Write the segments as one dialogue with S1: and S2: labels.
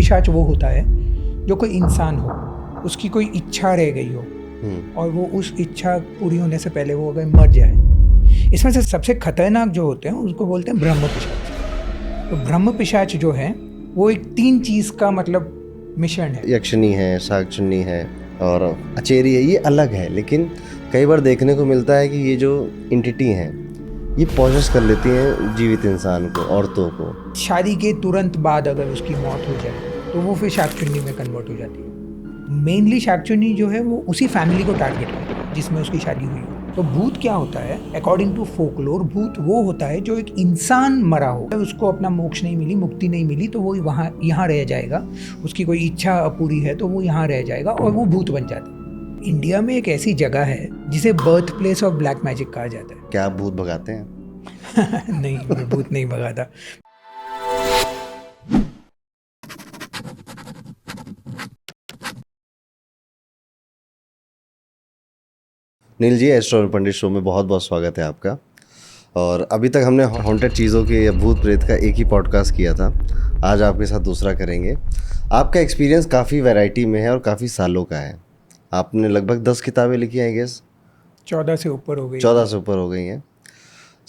S1: पिशाच वो होता है जो कोई इंसान हो, उसकी कोई इच्छा रह गई हो और वो उस इच्छा पूरी होने से पहले वो अगर मर जाए। इसमें से सबसे खतरनाक जो होते हैं उसको बोलते हैं ब्रह्म पिशाच। तो ब्रह्म पिशाच जो है वो एक 3 चीज़ का मतलब मिश्रण है।
S2: यक्षिणी है, शाकचुन्नी है और अचेरी है। ये अलग है, लेकिन कई बार देखने को मिलता है कि ये जो एंटिटी हैं ये पॉसेस कर लेती हैं जीवित इंसान को, औरतों को।
S1: शादी के तुरंत बाद अगर उसकी मौत हो जाए तो वो फिर शाकचुन्नी में कन्वर्ट हो जाती है। मेनली शाकचुन्नी जो है वो उसी फैमिली को टारगेट करती है जिसमें उसकी शादी हुई हो। तो भूत क्या होता है अकॉर्डिंग टू फोकलोर? भूत वो होता है जो एक इंसान मरा हो, उसको अपना मोक्ष नहीं मिली, मुक्ति नहीं मिली, तो वो वहाँ यहाँ रह जाएगा। उसकी कोई इच्छा अपूरी है तो वो यहाँ रह जाएगा और वो भूत बन जाता है। इंडिया में एक ऐसी जगह है जिसे birth place of black magic कहा जाता है।
S2: क्या आप भूत भगाते हैं?
S1: नहीं, मैं भूत नहीं भगाता।
S2: नील जी, एस्ट्रो पंडित शो में बहुत बहुत स्वागत है आपका। और अभी तक हमने हॉन्टेड चीज़ों के या भूत प्रेत का एक ही पॉडकास्ट किया था, आज आपके साथ दूसरा करेंगे। आपका एक्सपीरियंस काफ़ी वैरायटी में है और काफ़ी सालों का है। आपने लगभग 10 किताबें लिखी हैं, आई गेस
S1: 14 से ऊपर हो गई।
S2: 14 से ऊपर हो गई हैं।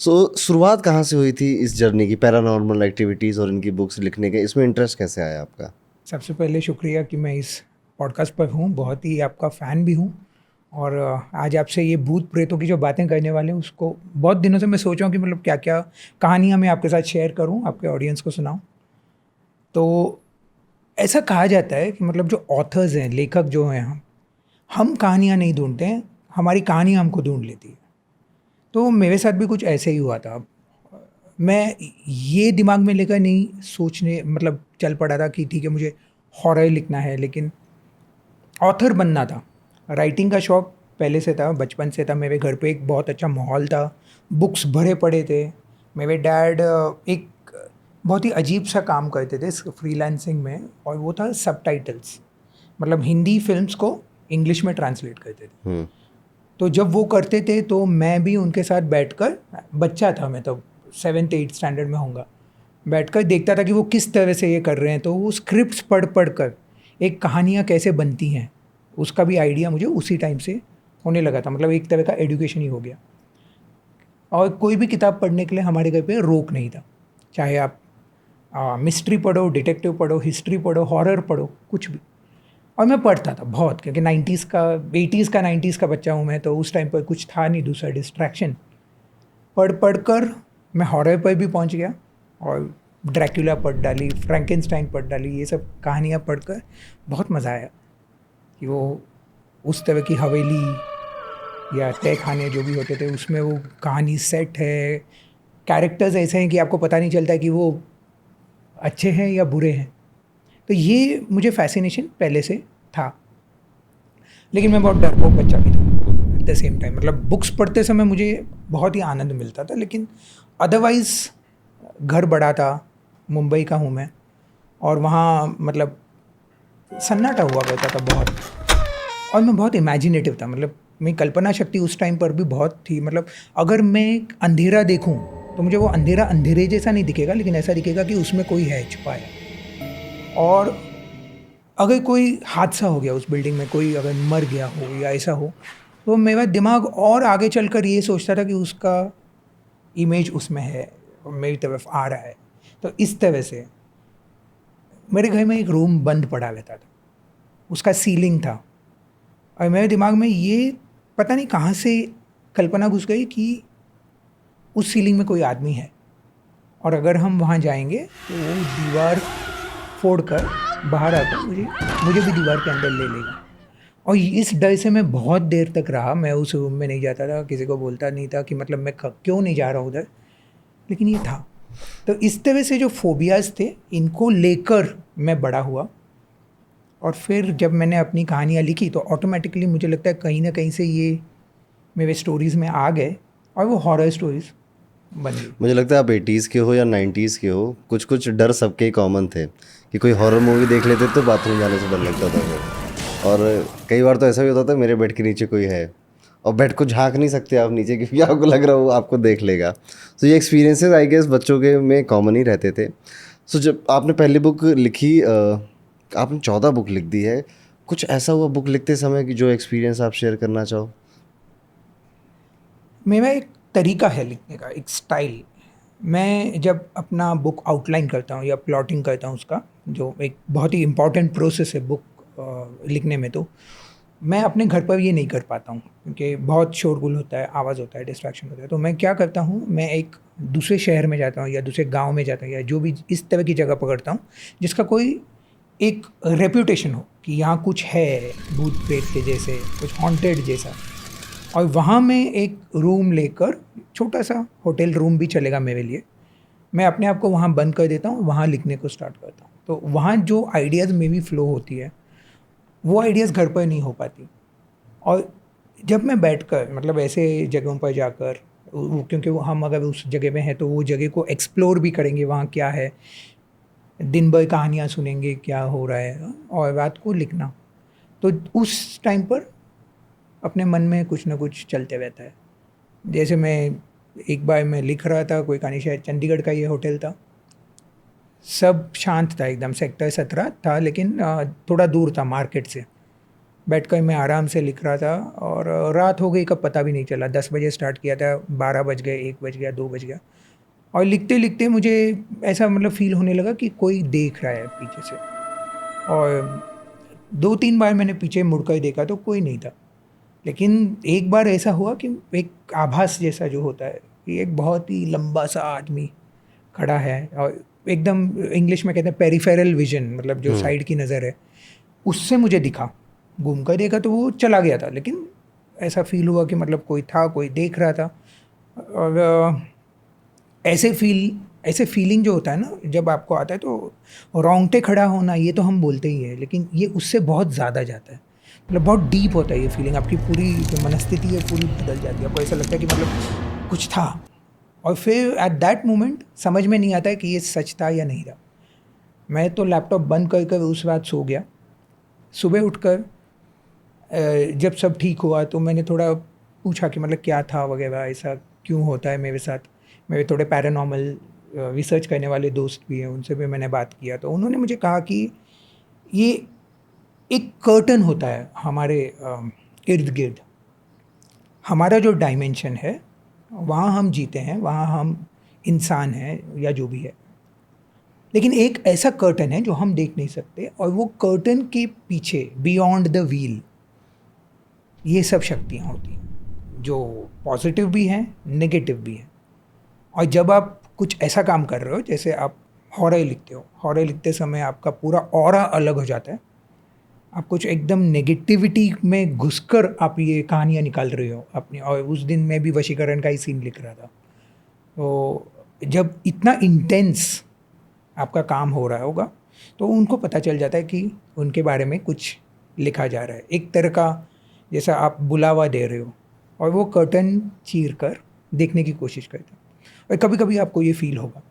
S2: सो शुरुआत कहाँ से हुई थी इस जर्नी की, पैरानॉर्मल एक्टिविटीज़ और इनकी बुक्स लिखने के? इसमें इंटरेस्ट कैसे आया आपका?
S1: सबसे पहले शुक्रिया कि मैं इस पॉडकास्ट पर हूँ, बहुत ही आपका फ़ैन भी हूँ। और आज आपसे ये भूत प्रेतों की जो बातें करने वाले हैं उसको बहुत दिनों से मैं सोच रहा हूँ कि मतलब क्या क्या कहानियाँ मैं आपके साथ शेयर करूँ, आपके ऑडियंस को सुनाऊँ। तो ऐसा कहा जाता है कि मतलब जो ऑथर्स हैं, लेखक जो हैं, हम कहानियाँ नहीं ढूंढते हैं, हमारी कहानियाँ हमको ढूंढ लेती है। तो मेरे साथ भी कुछ ऐसे ही हुआ था। मैं ये दिमाग में लेकर नहीं सोचने मतलब चल पड़ा था कि ठीक है मुझे हॉरर लिखना है, लेकिन ऑथर बनना था। राइटिंग का शौक़ पहले से था, बचपन से था। मेरे घर पे एक बहुत अच्छा माहौल था, बुक्स भरे पड़े थे। मेरे डैड एक बहुत ही अजीब सा काम करते थे फ्रीलांसिंग में, और वो था सबटाइटल्स, मतलब हिंदी फिल्म्स को इंग्लिश में ट्रांसलेट करते थे। तो जब वो करते थे तो मैं भी उनके साथ बैठकर, बच्चा था मैं तो 7th 8th स्टैंडर्ड में होऊंगा, बैठकर देखता था कि वो किस तरह से ये कर रहे हैं। तो वो स्क्रिप्ट्स पढ़ पढ़ कर एक कहानियाँ कैसे बनती हैं उसका भी आइडिया मुझे उसी टाइम से होने लगा था। मतलब एक तरह का एजुकेशन ही हो गया। और कोई भी किताब पढ़ने के लिए हमारे घर पे रोक नहीं था, चाहे आप मिस्ट्री पढ़ो, डिटेक्टिव पढ़ो, हिस्ट्री पढ़ो, हॉरर पढ़ो, कुछ भी। और मैं पढ़ता था बहुत, क्योंकि 90s का 80s का 90s का बच्चा हूँ मैं, तो उस टाइम पर कुछ था नहीं दूसरा डिस्ट्रैक्शन। पढ़ पढ़ कर मैं हॉरर पर भी पहुँच गया और ड्रैकुला पढ़ डाली, फ्रैंकेनस्टाइन पढ़ डाली। ये सब कहानियाँ पढ़कर बहुत मज़ा आया कि वो उस तरह की हवेली या तय खाने जो भी होते थे उसमें वो कहानी सेट है, कैरेक्टर्स ऐसे हैं कि आपको पता नहीं चलता कि वो अच्छे हैं या बुरे हैं। तो ये मुझे फैसिनेशन पहले से था, लेकिन मैं बहुत डरपोक बच्चा भी था एट द सेम टाइम। मतलब बुक्स पढ़ते समय मुझे बहुत ही आनंद मिलता था, लेकिन अदरवाइज़ घर बड़ा था, मुंबई का हूँ मैं, और वहाँ मतलब सन्नाटा हुआ करता था बहुत। और मैं बहुत इमेजिनेटिव था, मतलब मेरी कल्पना शक्ति उस टाइम पर भी बहुत थी। मतलब अगर मैं अंधेरा देखूं तो मुझे वो अंधेरा अंधेरे जैसा नहीं दिखेगा, लेकिन ऐसा दिखेगा कि उसमें कोई है छुपा है। और अगर कोई हादसा हो गया उस बिल्डिंग में, कोई अगर मर गया हो या ऐसा हो, तो मेरा दिमाग और आगे चलकर ये सोचता था कि उसका इमेज उसमें है और मेरी तरफ आ रहा है। तो इस तरह से मेरे घर में एक रूम बंद पड़ा रहता था, उसका सीलिंग था, और मेरे दिमाग में ये पता नहीं कहाँ से कल्पना घुस गई कि उस सीलिंग में कोई आदमी है, और अगर हम वहाँ जाएंगे तो वो दीवार फोड़ कर बाहर आकर मुझे भी दीवार के अंदर ले लेगा। और इस डर से मैं बहुत देर तक रहा। मैं उस रूम में नहीं जाता था, किसी को बोलता नहीं था कि मतलब मैं क्यों नहीं जा रहा उधर, लेकिन ये था। तो इस तरह से जो फोबियाज़ थे इनको लेकर मैं बड़ा हुआ। और फिर जब मैंने अपनी कहानियाँ लिखी तो ऑटोमेटिकली मुझे लगता है कहीं ना कहीं से ये मेरे स्टोरीज़ में आ गए और वो हॉरर स्टोरीज़ बन गई।
S2: मुझे लगता है आप 80s के हो या 90s के हो, कुछ कुछ डर सबके कॉमन थे कि कोई हॉरर मूवी देख लेते तो बाथरूम जाने से डर लगता था फिर। और कई बार तो ऐसा भी होता था मेरे बेड के नीचे कोई है, और बेड को झांक नहीं सकते आप नीचे क्योंकि आपको लग रहा हो आपको देख लेगा। तो ये एक्सपीरियंसेस आई गेस बच्चों के में कॉमन ही रहते थे। सो जब आपने पहली बुक लिखी आपने 14 बुक लिख दी है, कुछ ऐसा हुआ बुक लिखते समय कि जो एक्सपीरियंस आप शेयर करना चाहो?
S1: मेरा एक तरीका है लिखने का, एक स्टाइल। मैं जब अपना बुक आउटलाइन करता हूँ या प्लॉटिंग करता हूँ उसका, जो एक बहुत ही इम्पॉर्टेंट प्रोसेस है बुक लिखने में, तो मैं अपने घर पर ये नहीं कर पाता हूँ क्योंकि बहुत शोरगुल होता है, आवाज़ होता है, डिस्ट्रैक्शन होता है। तो मैं क्या करता हूँ, मैं एक दूसरे शहर में जाता हूँ या दूसरे गाँव में जाता हूँ या जो भी इस तरह की जगह पकड़ता हूँ जिसका कोई एक रेप्यूटेशन हो कि यहाँ कुछ है भूत प्रेत के जैसे, कुछ हॉन्टेड जैसा। और वहाँ मैं एक रूम लेकर, छोटा सा होटल रूम भी चलेगा मेरे लिए, मैं अपने आप को वहाँ बंद कर देता हूँ, वहाँ लिखने को स्टार्ट करता हूँ। तो वहाँ जो आइडियाज़ में भी फ्लो होती है, वो आइडियाज़ घर पर नहीं हो पाती। और जब मैं बैठकर, मतलब ऐसे जगहों पर जाकर, क्योंकि वो हम अगर उस जगह में हैं तो वो जगह को एक्सप्लोर भी करेंगे, वहाँ क्या है, दिन भर कहानियाँ सुनेंगे क्या हो रहा है, और रात को लिखना। तो उस टाइम पर अपने मन में कुछ ना कुछ चलते रहता है। जैसे मैं एक बार मैं लिख रहा था कोई कहानी, शायद चंडीगढ़ का ये होटल था, सब शांत था एकदम, सेक्टर 17 था लेकिन थोड़ा दूर था मार्केट से। बैठकर मैं आराम से लिख रहा था और रात हो गई कब पता भी नहीं चला। 10 बजे स्टार्ट किया था, 12 बज गए, 1 बज गया, 2 बज गया। और लिखते लिखते मुझे ऐसा मतलब फील होने लगा कि कोई देख रहा है पीछे से। और 2-3 बार मैंने पीछे मुड़कर देखा तो कोई नहीं था। लेकिन एक बार ऐसा हुआ कि एक आभास जैसा जो होता है कि एक बहुत ही लंबा सा आदमी खड़ा है, और एकदम इंग्लिश में कहते हैं पेरिफेरल विजन, मतलब जो
S2: हुँ।
S1: साइड की नज़र है, उससे मुझे दिखा। घूम कर देखा तो वो चला गया था, लेकिन ऐसा फील हुआ कि मतलब कोई था, कोई देख रहा था। और ऐसे फीलिंग जो होता है ना जब आपको आता है, तो रोंगटे खड़ा होना ये तो हम बोलते ही है, लेकिन ये उससे बहुत ज़्यादा जाता है। मतलब बहुत डीप होता है ये फीलिंग, आपकी पूरी जो मनस्थिति है पूरी बदल जाती है। आपको ऐसा लगता है कि मतलब कुछ था, और फिर एट दैट मोमेंट समझ में नहीं आता है कि ये सच था या नहीं था। मैं तो लैपटॉप बंद कर कर उस रात सो गया। सुबह उठकर जब सब ठीक हुआ तो मैंने थोड़ा पूछा कि मतलब क्या था वगैरह, ऐसा क्यों होता है मेरे साथ। मेरे थोड़े पैरानॉर्मल रिसर्च करने वाले दोस्त भी हैं, उनसे भी मैंने बात किया, तो उन्होंने मुझे कहा कि ये एक कर्टन होता है हमारे इर्द गिर्द। हमारा जो डायमेंशन है वहाँ हम जीते हैं, वहाँ हम इंसान हैं या जो भी है, लेकिन एक ऐसा कर्टन है जो हम देख नहीं सकते, और वो कर्टन के पीछे बियॉन्ड द व्हील ये सब शक्तियाँ होती हैं, जो पॉजिटिव भी हैं, नेगेटिव भी हैं। और जब आप कुछ ऐसा काम कर रहे हो, जैसे आप हॉरर लिखते हो, हॉरर लिखते समय आपका पूरा ऑरा अलग हो जाता है। आप कुछ एकदम नेगेटिविटी में घुसकर आप ये कहानियाँ निकाल रहे हो अपनी। और उस दिन मैं भी वशीकरण का ही सीन लिख रहा था। तो जब इतना इंटेंस आपका काम हो रहा होगा, तो उनको पता चल जाता है कि उनके बारे में कुछ लिखा जा रहा है। एक तरह का जैसा आप बुलावा दे रहे हो, और वो कर्टन चीर कर देखने की कोशिश करते हैं। और कभी-कभी आपको ये फ़ील होगा।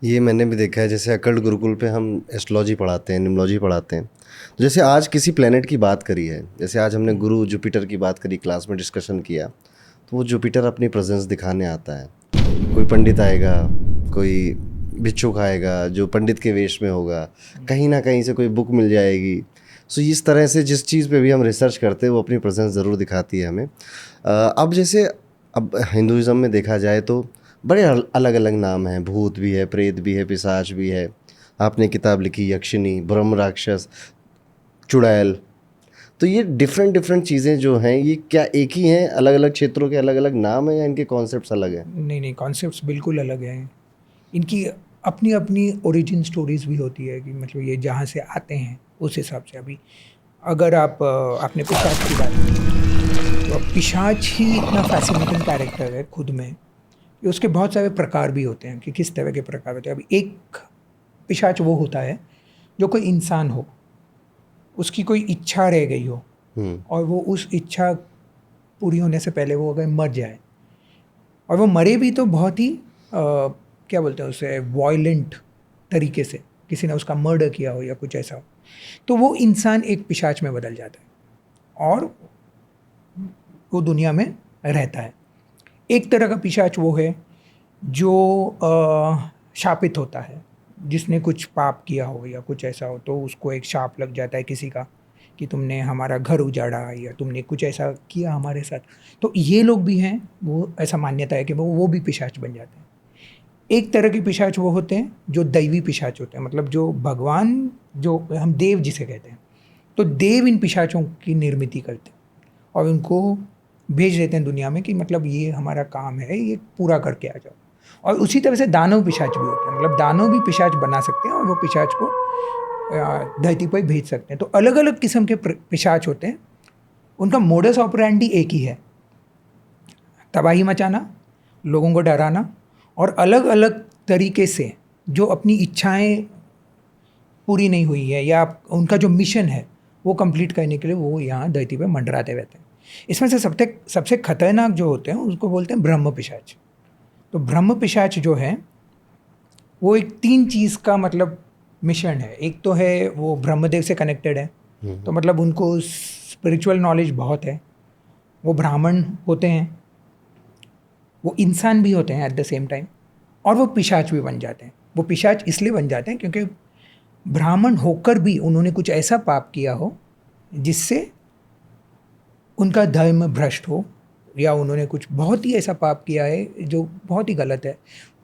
S2: ये मैंने भी देखा है, जैसे अकल्ट गुरुकुल पे हम एस्ट्रोलॉजी पढ़ाते हैं, न्यूमरोलॉजी पढ़ाते हैं। तो जैसे आज किसी प्लेनेट की बात करी है, जैसे आज हमने गुरु जुपिटर की बात करी, क्लास में डिस्कशन किया, तो वो जुपिटर अपनी प्रेजेंस दिखाने आता है। कोई पंडित आएगा, कोई भिक्षुक आएगा जो पंडित के वेश में होगा, कहीं ना कहीं से कोई बुक मिल जाएगी। सो इस तरह से जिस चीज़ पे भी हम रिसर्च करते हैं वो अपनी प्रेजेंस ज़रूर दिखाती है हमें। अब जैसे अब हिंदुज़म में देखा जाए तो बड़े अलग अलग नाम हैं, भूत भी है, प्रेत भी है, पिशाच भी है। आपने किताब लिखी यक्षिणी, ब्रह्म राक्षस, चुड़ैल। तो ये डिफरेंट डिफरेंट चीज़ें जो हैं, ये क्या एक ही हैं, अलग अलग क्षेत्रों के अलग अलग नाम हैं, या इनके कॉन्सेप्ट्स अलग हैं?
S1: नहीं, नहीं, कॉन्सेप्ट्स बिल्कुल अलग हैं। इनकी अपनी-अपनी ओरिजिन स्टोरीज़ भी होती है कि मतलब ये जहाँ से आते हैं, उस हिसाब से। अभी अगर आपने पिशाच की बात की, तो अब पिशाच ही इतना फ़ैसिनेटिंग कैरेक्टर है खुद में कि उसके बहुत सारे प्रकार भी होते हैं कि किस तरह के प्रकार होते हैं। अभी एक पिशाच वो होता है जो कोई इंसान हो, उसकी कोई इच्छा रह गई हो, और वो उस इच्छा पूरी होने से पहले वो अगर मर जाए, और वो मरे भी तो बहुत ही क्या बोलते हैं उसे, वॉयलेंट तरीके से, किसी ने उसका मर्डर किया हो या कुछ ऐसा हो, तो वो इंसान एक पिशाच में बदल जाता है और वो दुनिया में रहता है। एक तरह का पिशाच वो है जो शापित होता है, जिसने कुछ पाप किया हो या कुछ ऐसा हो तो उसको एक शाप लग जाता है किसी का कि तुमने हमारा घर उजाड़ा या तुमने कुछ ऐसा किया हमारे साथ, तो ये लोग भी हैं, वो ऐसा मान्यता है कि वो भी पिशाच बन जाते हैं। एक तरह के पिशाच वो होते हैं जो दैवी पिशाच होते हैं, मतलब जो भगवान, जो हम देव जिसे कहते हैं, तो देव इन पिशाचों की निर्मित करते हैं और उनको भेज देते हैं दुनिया में कि मतलब ये हमारा काम है, ये पूरा करके आ जाओ। और उसी तरह से दानव पिशाच भी होते हैं, मतलब दानव भी पिशाच बना सकते हैं और वो पिशाच को धरती पर भेज सकते हैं। तो अलग अलग किस्म के पिशाच होते हैं, उनका मोडस ऑपरेंडी एक ही है, तबाही मचाना, लोगों को डराना और अलग अलग तरीके से जो अपनी इच्छाएं पूरी नहीं हुई है या उनका जो मिशन है वो कंप्लीट करने के लिए वो यहाँ धरती पे मंडराते रहते हैं। इसमें से सबसे सबसे खतरनाक जो होते हैं उसको बोलते हैं ब्रह्म पिशाच। तो ब्रह्म पिशाच जो है वो एक 3 चीज़ का मतलब मिशन है। एक तो है वो ब्रह्मदेव से कनेक्टेड है, तो मतलब उनको स्पिरिचुअल नॉलेज बहुत है, वो ब्राह्मण होते हैं, वो इंसान भी होते हैं एट द सेम टाइम, और वो पिशाच भी बन जाते हैं। वो पिशाच इसलिए बन जाते हैं क्योंकि ब्राह्मण होकर भी उन्होंने कुछ ऐसा पाप किया हो जिससे उनका धर्म भ्रष्ट हो, या उन्होंने कुछ बहुत ही ऐसा पाप किया है जो बहुत ही गलत है,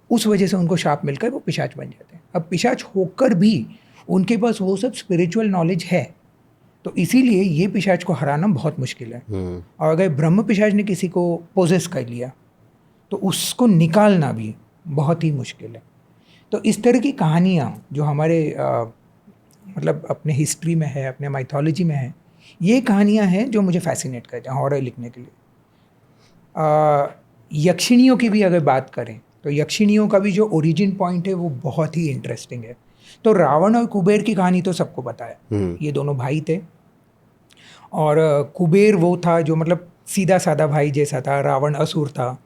S1: उस वजह से उनको शाप मिलकर वो पिशाच बन जाते हैं। अब पिशाच होकर भी उनके पास वो सब स्पिरिचुअल नॉलेज है, तो इसीलिए ये पिशाच को हराना बहुत मुश्किल है। और अगर ब्रह्म पिशाच ने किसी को पोजेस कर लिया तो उसको निकालना भी बहुत ही मुश्किल है। तो इस तरह की कहानियाँ जो हमारे मतलब अपने हिस्ट्री में है, अपने माइथोलॉजी में है, ये कहानियाँ हैं जो मुझे फैसिनेट करते हैं हॉरर लिखने के लिए। यक्षिणियों की भी अगर बात करें तो यक्षिणियों का भी जो ओरिजिन पॉइंट है वो बहुत ही इंटरेस्टिंग है। तो रावण और कुबेर की कहानी तो सबको पता है, ये दोनों भाई थे और कुबेर वो था जो मतलब सीधा साधा भाई जैसा था, रावण असुर था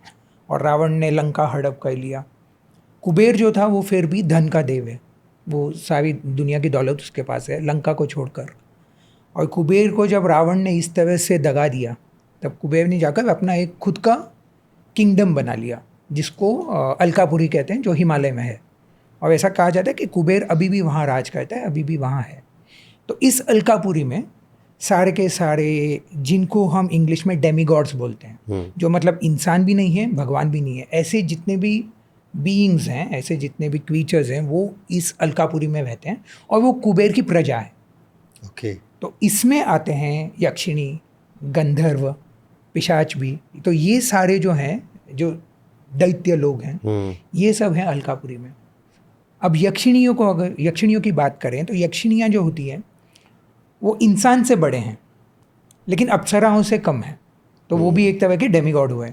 S1: और रावण ने लंका हड़प कर लिया। कुबेर जो था वो फिर भी धन का देव है, वो सारी दुनिया की दौलत उसके पास है लंका को छोड़कर। और कुबेर को जब रावण ने इस तरह से दगा दिया तब कुबेर ने जाकर अपना एक खुद का किंगडम बना लिया जिसको अलकापुरी कहते हैं, जो हिमालय में है। और ऐसा कहा जाता है कि कुबेर अभी भी वहाँ राज करता है, अभी भी वहाँ है। तो इस अलकापुरी में सारे के सारे जिनको हम इंग्लिश में डेमीगॉड्स बोलते हैं, जो मतलब इंसान भी नहीं है भगवान भी नहीं है, ऐसे जितने भी बीइंग्स हैं, ऐसे जितने भी क्रीचर्स हैं, वो इस अलकापुरी में रहते हैं और वो कुबेर की प्रजा है।
S2: ओके।
S1: तो इसमें आते हैं यक्षिणी, गंधर्व, पिशाच भी। तो ये सारे जो हैं, जो दैत्य लोग हैं, ये सब हैं अलकापुरी में। अब यक्षिणियों को अगर यक्षिणियों की बात करें तो यक्षिणियाँ जो होती हैं वो इंसान से बड़े हैं लेकिन अप्सराओं से कम है, तो वो भी एक तरह के डेमीगॉड हुए।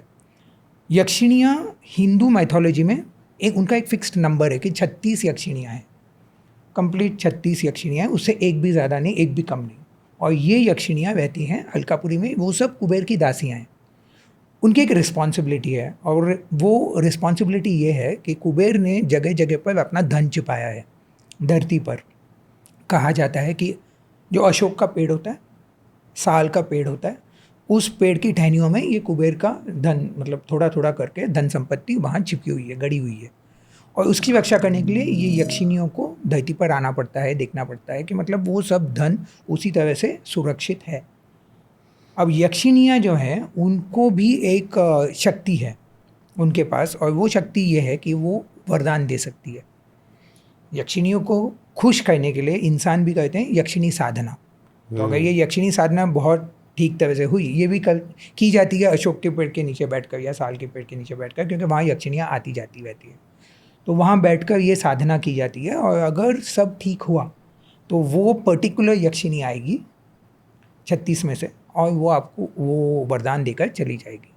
S1: यक्षिणियाँ हिंदू माइथोलॉजी में उनका एक फिक्स्ड नंबर है कि 36 यक्षिणियाँ हैं, कंप्लीट 36 यक्षिणियाँ हैं, उससे एक भी ज़्यादा नहीं, एक भी कम नहीं। और ये यक्षिणियाँ रहती हैं अलकापुरी में, वो सब कुबेर की दासियाँ हैं। उनकी एक रिस्पॉन्सिबिलिटी है और वो रिस्पॉन्सिबिलिटी ये है कि कुबेर ने जगह जगह पर अपना धन छिपाया है धरती पर। कहा जाता है कि जो अशोक का पेड़ होता है, साल का पेड़ होता है, उस पेड़ की टहनियों में ये कुबेर का धन, मतलब थोड़ा थोड़ा करके धन संपत्ति वहाँ छिपी हुई है, गड़ी हुई है। और उसकी रक्षा करने के लिए ये यक्षिणियों को धरती पर आना पड़ता है, देखना पड़ता है कि मतलब वो सब धन उसी तरह से सुरक्षित है। अब यक्षिणियाँ जो हैं उनको भी एक शक्ति है उनके पास, और वो शक्ति ये है कि वो वरदान दे सकती है। यक्षिणियों को खुश करने के लिए इंसान भी कहते हैं यक्षिणी साधना। तो अगर ये यक्षिणी साधना बहुत ठीक तरह से हुई, ये भी की जाती है अशोक के पेड़ के नीचे बैठकर या साल के पेड़ के नीचे बैठकर, क्योंकि वहाँ यक्षिणियाँ आती जाती रहती है, तो वहाँ बैठकर ये साधना की जाती है। और अगर सब ठीक हुआ तो वो पर्टिकुलर यक्षिणी आएगी 36 में से और वो आपको वो वरदान देकर चली जाएगी।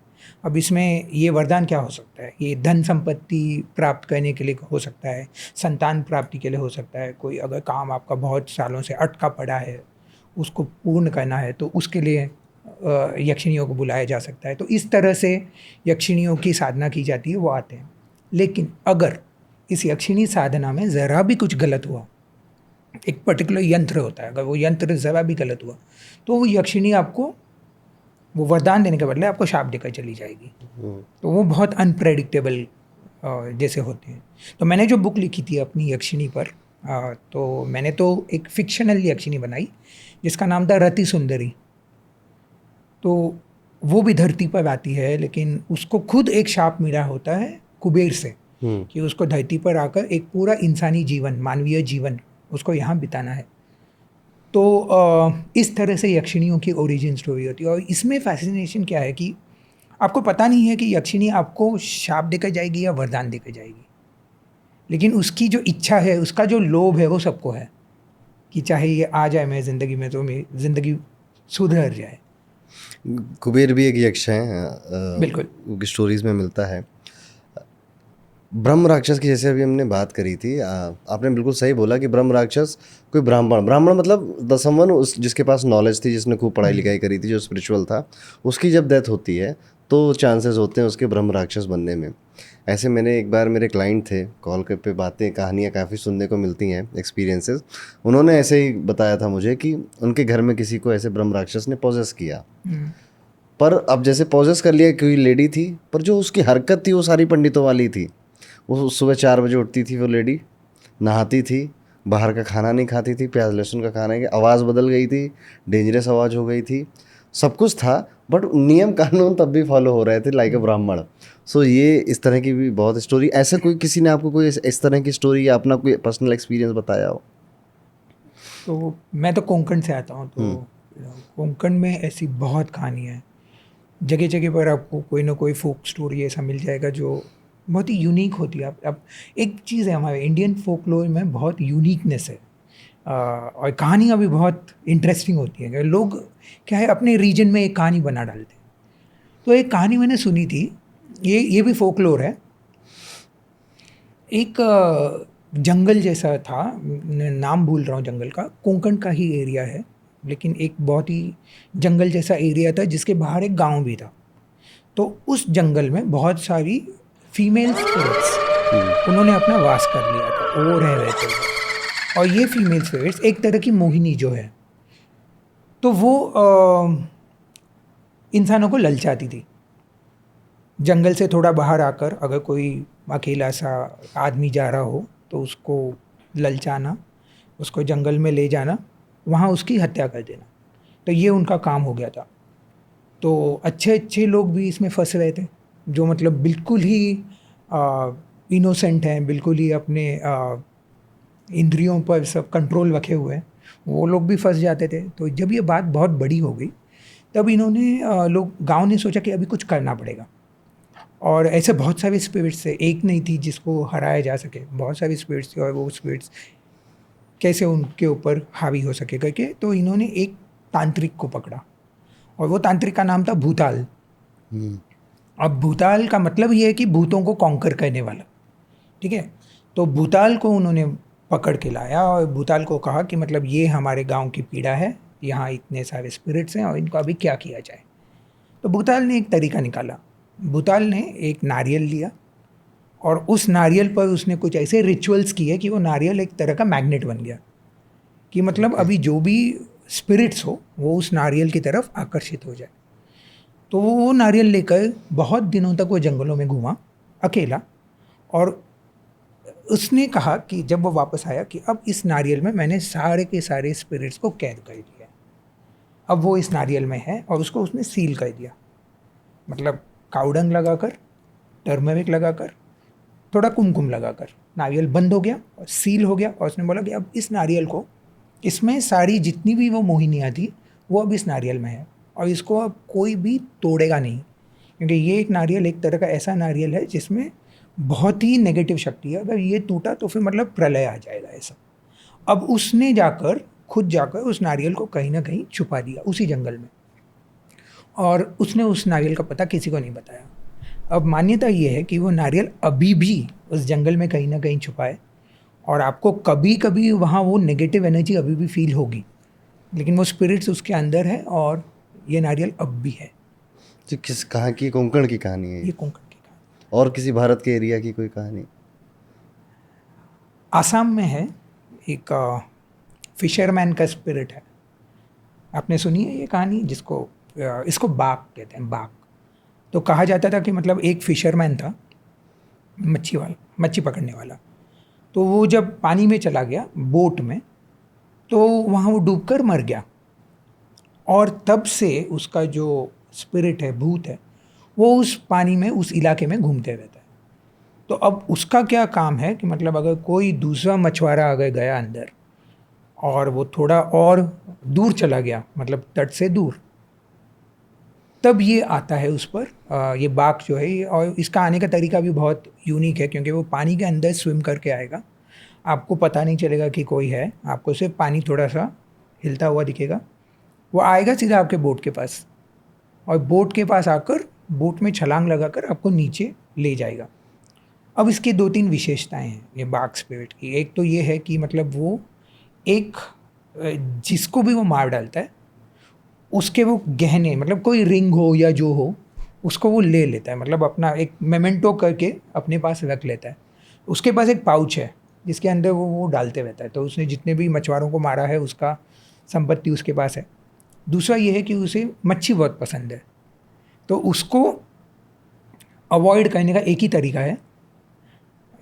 S1: अब इसमें ये वरदान क्या हो सकता है? ये धन संपत्ति प्राप्त करने के लिए हो सकता है, संतान प्राप्ति के लिए हो सकता है, कोई अगर काम आपका बहुत सालों से अटका पड़ा है उसको पूर्ण करना है तो उसके लिए यक्षिणियों को बुलाया जा सकता है। तो इस तरह से यक्षिणियों की साधना की जाती है, वो आते हैं। लेकिन अगर इस यक्षिणी साधना में ज़रा भी कुछ गलत हुआ, एक पर्टिकुलर यंत्र होता है, अगर वो यंत्र ज़रा भी गलत हुआ तो वो यक्षिणी आपको वो वरदान देने के बदले आपको शाप देकर चली जाएगी। तो वो बहुत अनप्रेडिक्टेबल जैसे होते हैं। तो मैंने जो बुक लिखी थी अपनी यक्षिणी पर, तो मैंने तो एक फ़िक्शनल यक्षिणी बनाई जिसका नाम था रति सुंदरी। तो वो भी धरती पर आती है, लेकिन उसको खुद एक शाप मिला होता है कुबेर से कि उसको धरती पर आकर एक पूरा इंसानी जीवन, मानवीय जीवन उसको यहाँ बिताना है। तो इस तरह से यक्षिणियों की ओरिजिन स्टोरी होती है। और इसमें फैसिनेशन क्या है कि आपको पता नहीं है कि यक्षिणी आपको शाप देकर जाएगी या वरदान देकर जाएगी, लेकिन उसकी जो इच्छा है, उसका जो लोभ है, वो सबको है कि चाहे ये आ जाए मेरी ज़िंदगी में तो मेरी ज़िंदगी सुधर जाए।
S2: कुबेर भी एक यक्ष हैं,
S1: बिल्कुल।
S2: उनकी स्टोरीज में मिलता है। ब्रह्म राक्षस की जैसे अभी हमने बात करी थी, आपने बिल्कुल सही बोला कि ब्रह्म राक्षस कोई ब्राह्मण, ब्राह्मण मतलब द समवन उस जिसके पास नॉलेज थी, जिसने खूब पढ़ाई लिखाई करी थी, जो स्पिरिचुअल था, उसकी जब डेथ होती है तो चांसेस होते हैं उसके ब्रह्म राक्षस बनने में। ऐसे मैंने एक बार, मेरे क्लाइंट थे, कॉल पे बातें कहानियाँ काफ़ी सुनने को मिलती हैं, एक्सपीरियंसेस। उन्होंने ऐसे ही बताया था मुझे कि उनके घर में किसी को ऐसे ब्रह्म राक्षस ने पॉजेस किया। पर अब जैसे पॉजेस कर लिया, कोई लेडी थी, पर जो उसकी हरकत थी वो सारी पंडितों वाली थी। वो सुबह 4 बजे उठती थी, वो लेडी नहाती थी, बाहर का खाना नहीं खाती थी, प्याज लहसुन का खाना, की आवाज़ बदल गई थी, डेंजरस आवाज़ हो गई थी, सब कुछ था, बट नियम कानून तब भी फॉलो हो रहे थे लाइक अ ब्राह्मण। सो ये इस तरह की भी बहुत स्टोरी। ऐसा कोई किसी ने आपको कोई इस तरह की स्टोरी या अपना कोई पर्सनल एक्सपीरियंस बताया हो?
S1: तो मैं तो कोंकण से आता हूँ, तो कोंकण में ऐसी बहुत कहानियाँ हैं। जगह जगह पर आपको कोई ना कोई फोक स्टोरी ऐसा मिल जाएगा जो बहुत ही यूनिक होती है। अब एक चीज़ है, हमारे इंडियन फोकलोर में बहुत यूनिकनेस है, और कहानियाँ भी बहुत इंटरेस्टिंग होती हैं। लोग क्या है, अपने रीजन में एक कहानी बना डालते हैं। तो एक कहानी मैंने सुनी थी, ये भी फोकलोर है। एक जंगल जैसा था, नाम भूल रहा हूँ जंगल का, कोंकण का ही एरिया है, लेकिन एक बहुत ही जंगल जैसा एरिया था जिसके बाहर एक गांव भी था। तो उस जंगल में बहुत सारी फीमेल स्पिरिट्स उन्होंने अपना वास कर लिया था, वो रह रहे थे उधर। और ये फीमेल स्पिरिट्स एक तरह की मोहिनी जो है, तो वो इंसानों को ललचाती थी। जंगल से थोड़ा बाहर आकर अगर कोई अकेला सा आदमी जा रहा हो तो उसको ललचाना, उसको जंगल में ले जाना, वहाँ उसकी हत्या कर देना। तो ये उनका काम हो गया था। तो अच्छे अच्छे लोग भी इसमें फंस रहे थे, जो मतलब बिल्कुल ही इनोसेंट हैं, बिल्कुल ही अपने इंद्रियों पर सब कंट्रोल रखे हुए हैं, वो लोग भी फंस जाते थे। तो जब ये बात बहुत बड़ी हो गई, तब इन्होंने लोग, गांव ने सोचा कि अभी कुछ करना पड़ेगा। और ऐसे बहुत सारे स्पिरिट्स थे, एक नहीं थी जिसको हराया जा सके, बहुत सारे स्पिरिट्स थे, और वो स्पिरिट्स कैसे उनके ऊपर हावी हो सके करके, तो इन्होंने एक तांत्रिक को पकड़ा, और वो तांत्रिक का नाम था भूताल। अब भूताल का मतलब ये है कि भूतों को कॉन्कर करने वाला, ठीक है। तो भूताल को उन्होंने पकड़ के लाया और भूताल को कहा कि मतलब ये हमारे गांव की पीड़ा है, यहाँ इतने सारे स्पिरिट्स हैं और इनको अभी क्या किया जाए। तो भूताल ने एक तरीका निकाला। भूताल ने एक नारियल लिया और उस नारियल पर उसने कुछ ऐसे रिचुअल्स किए कि वो नारियल एक तरह का मैग्नेट बन गया, कि मतलब अभी जो भी स्पिरिट्स हो वो उस नारियल की तरफ आकर्षित हो जाए। तो वो नारियल लेकर बहुत दिनों तक वो जंगलों में घूमा अकेला, और उसने कहा कि जब वो वापस आया कि अब इस नारियल में मैंने सारे के सारे स्पिरिट्स को कैद कर दिया, अब वो इस नारियल में है, और उसको उसने सील कर दिया। मतलब काउडंग लगाकर, टर्मरिक लगाकर, थोड़ा कुमकुम लगाकर नारियल बंद हो गया और सील हो गया। और उसने बोला कि अब इस नारियल को, इसमें सारी जितनी भी वो मोहिनियाँ थी वो अब इस नारियल में है, और इसको अब कोई भी तोड़ेगा नहीं, क्योंकि ये एक नारियल एक तरह का ऐसा नारियल है जिसमें बहुत ही नेगेटिव शक्ति है। अगर ये टूटा तो फिर मतलब प्रलय आ जाएगा ऐसा। अब उसने खुद जाकर उस नारियल को कहीं ना कहीं छुपा दिया उसी जंगल में, और उसने उस नारियल का पता किसी को नहीं बताया। अब मान्यता ये है कि वो नारियल अभी भी उस जंगल में कहीं ना कहीं छुपा है, और आपको कभी कभी वहाँ वो नेगेटिव एनर्जी अभी भी फील होगी, लेकिन वो स्पिरिट्स उसके अंदर है, और ये नारियल अब भी है।
S2: तो किस, कहाँ की, कोंकण की कहानी है
S1: ये कोंकण की कहानी।
S2: और किसी भारत के एरिया की कोई कहानी?
S1: आसाम में है एक फिशरमैन का स्पिरिट है, आपने सुनी है ये कहानी, जिसको इसको बाघ कहते हैं, बाघ। तो कहा जाता था कि मतलब एक फिशरमैन था मच्छी पकड़ने वाला। तो वो जब पानी में चला गया बोट में, तो वहाँ वो डूबकर मर गया। और तब से उसका जो स्पिरिट है, भूत है, वो उस पानी में, उस इलाके में घूमते रहता है। तो अब उसका क्या काम है कि मतलब अगर कोई दूसरा मछुआरा अगर गया अंदर और वो थोड़ा और दूर चला गया, मतलब तट से दूर, तब ये आता है उस पर, ये बाघ जो है और इसका आने का तरीका भी बहुत यूनिक है, क्योंकि वो पानी के अंदर स्विम करके आएगा। आपको पता नहीं चलेगा कि कोई है, आपको सिर्फ पानी थोड़ा सा हिलता हुआ दिखेगा। वो आएगा सीधा आपके बोट के पास, और बोट के पास आकर बोट में छलांग लगाकर आपको नीचे ले जाएगा। अब इसकी 2-3 विशेषताएं हैं ये बाघ स्पिरिट की। एक तो ये है कि मतलब वो एक जिसको भी वो मार डालता है उसके वो गहने, मतलब कोई रिंग हो या जो हो, उसको वो ले लेता है, मतलब अपना एक मेमेंटो करके अपने पास रख लेता है। उसके पास एक पाउच है जिसके अंदर वो डालते रहता है। तो उसने जितने भी मछुआरों को मारा है उसका संपत्ति उसके पास है। दूसरा ये है कि उसे मच्छी बहुत पसंद है, तो उसको अवॉइड करने का एक ही तरीका है।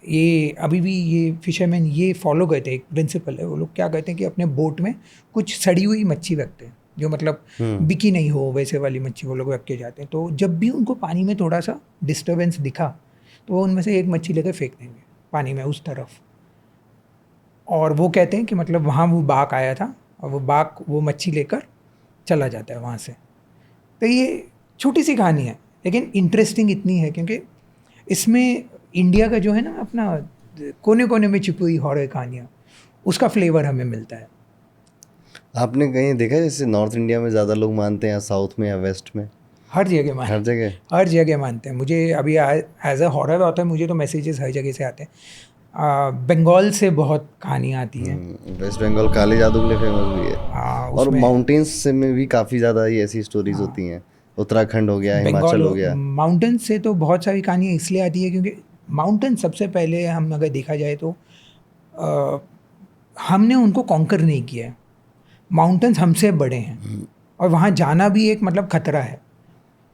S1: ये अभी भी ये फिशरमैन ये फॉलो करते हैं, एक प्रिंसिपल है। वो लोग क्या करते हैं कि अपने बोट में कुछ सड़ी हुई मच्छी रखते हैं, जो मतलब बिकी नहीं हो वैसे वाली मच्छी वो लोग रख के जाते हैं। तो जब भी उनको पानी में थोड़ा सा डिस्टर्बेंस दिखा तो वो उनमें से एक मच्छी लेकर फेंक देंगे पानी में उस तरफ। और वो कहते हैं कि मतलब वहाँ वो बाघ आया था और वो बाघ वो मच्छी लेकर चला जाता है वहाँ से। तो ये छोटी सी कहानी है, लेकिन इंटरेस्टिंग इतनी है क्योंकि इसमें इंडिया का जो है ना अपना कोने कोने में छिपी हुई हॉरर कहानियाँ, उसका फ्लेवर हमें मिलता है।
S2: आपने कहीं देखा है जैसे नॉर्थ इंडिया में ज़्यादा लोग मानते हैं या साउथ में या वेस्ट में?
S1: हर जगह
S2: हर जगह?
S1: हर जगह मानते हैं। मुझे अभी एज अ हॉरर होता है, मुझे तो मैसेजेस हर जगह से आते हैं। बंगाल से बहुत कहानियाँ आती हैं।
S2: वेस्ट बंगाल काले जादू के लिए फेमस भी है। और
S1: उसमें
S2: माउंटेन्स से में भी काफ़ी ज़्यादा ये ऐसी स्टोरीज होती हैं। उत्तराखंड हो गया,
S1: बंगाल
S2: हिमाचल हो गया।
S1: माउंटेन से तो बहुत सारी कहानियाँ इसलिए आती है क्योंकि माउंटेन सबसे पहले हम अगर देखा जाए तो अ, हमने उनको कॉन्कर नहीं किया है। माउंटेन्स हमसे बड़े हैं और वहाँ जाना भी एक मतलब खतरा है।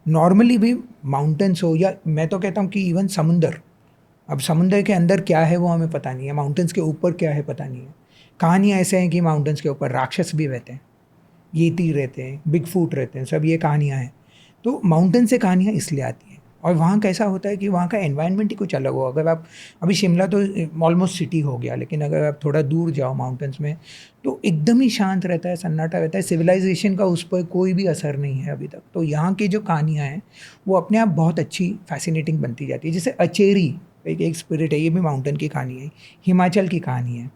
S1: नॉर्मली भी माउंटेन्स हो या मैं तो कहता हूँ कि इवन समुंदर, अब समुंदर के अंदर क्या है वो हमें पता नहीं है, माउंटेन्स के ऊपर क्या है पता नहीं है। कहानियाँ ऐसे हैं कि माउंटेन्स के ऊपर राक्षस भी रहते हैं, येती रहते हैं, बिग फूट रहते हैं, सब ये कहानियाँ हैं। तो माउंटेन से कहानियाँ इसलिए आती हैं। और वहाँ कैसा होता है कि वहाँ का एनवायरनमेंट ही कुछ अलग हो। अगर आप अभी शिमला तो ऑलमोस्ट सिटी हो गया, लेकिन अगर आप थोड़ा दूर जाओ माउंटेन्स में तो एकदम ही शांत रहता है, सन्नाटा रहता है। सिविलाइजेशन का उस पर कोई भी असर नहीं है अभी तक। तो यहाँ की जो कहानियाँ हैं वो अपने आप बहुत अच्छी फैसिनेटिंग बनती जाती है। जैसे अचेरी एक स्पिरिट है, ये भी माउंटेन की कहानी है, हिमाचल की कहानी है।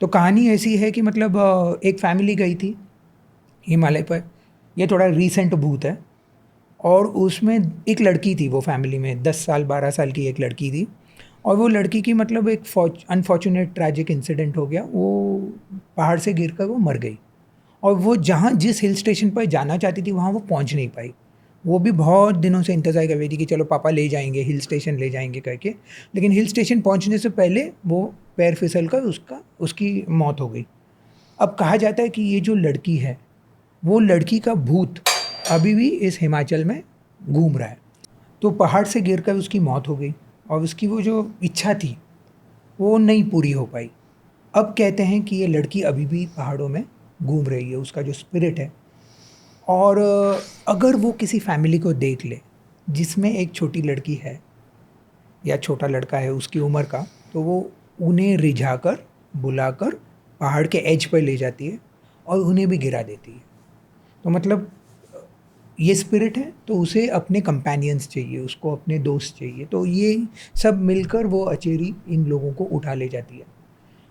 S1: तो कहानी ऐसी है कि मतलब एक फैमिली गई थी हिमालय पर। ये थोड़ा रीसेंट भूत है। और उसमें एक लड़की थी, वो फैमिली में 10 साल 12 साल की एक लड़की थी। और वो लड़की की मतलब एक अनफॉर्चुनेट ट्रैजिक इंसिडेंट हो गया, वो पहाड़ से गिरकर वो मर गई। और वो जहाँ जिस हिल स्टेशन पर जाना चाहती थी वहाँ वो पहुँच नहीं पाई। वो भी बहुत दिनों से इंतज़ार कर रही थी कि चलो पापा ले जाएंगे, हिल स्टेशन ले जाएंगे करके। लेकिन हिल स्टेशन पहुँचने से पहले वो पैर फिसल कर उसकी मौत हो गई। अब कहा जाता है कि ये जो लड़की है, वो लड़की का भूत अभी भी इस हिमाचल में घूम रहा है। तो पहाड़ से गिरकर उसकी मौत हो गई और उसकी वो जो इच्छा थी वो नहीं पूरी हो पाई। अब कहते हैं कि ये लड़की अभी भी पहाड़ों में घूम रही है, उसका जो स्पिरिट है। और अगर वो किसी फैमिली को देख ले जिसमें एक छोटी लड़की है या छोटा लड़का है उसकी उम्र का, तो वो उन्हें रिझाकर बुलाकर पहाड़ के एज पर ले जाती है और उन्हें भी गिरा देती है। तो मतलब ये स्पिरिट है तो उसे अपने कंपेनियंस चाहिए, उसको अपने दोस्त चाहिए। तो ये सब मिलकर वो अचेरी इन लोगों को उठा ले जाती है।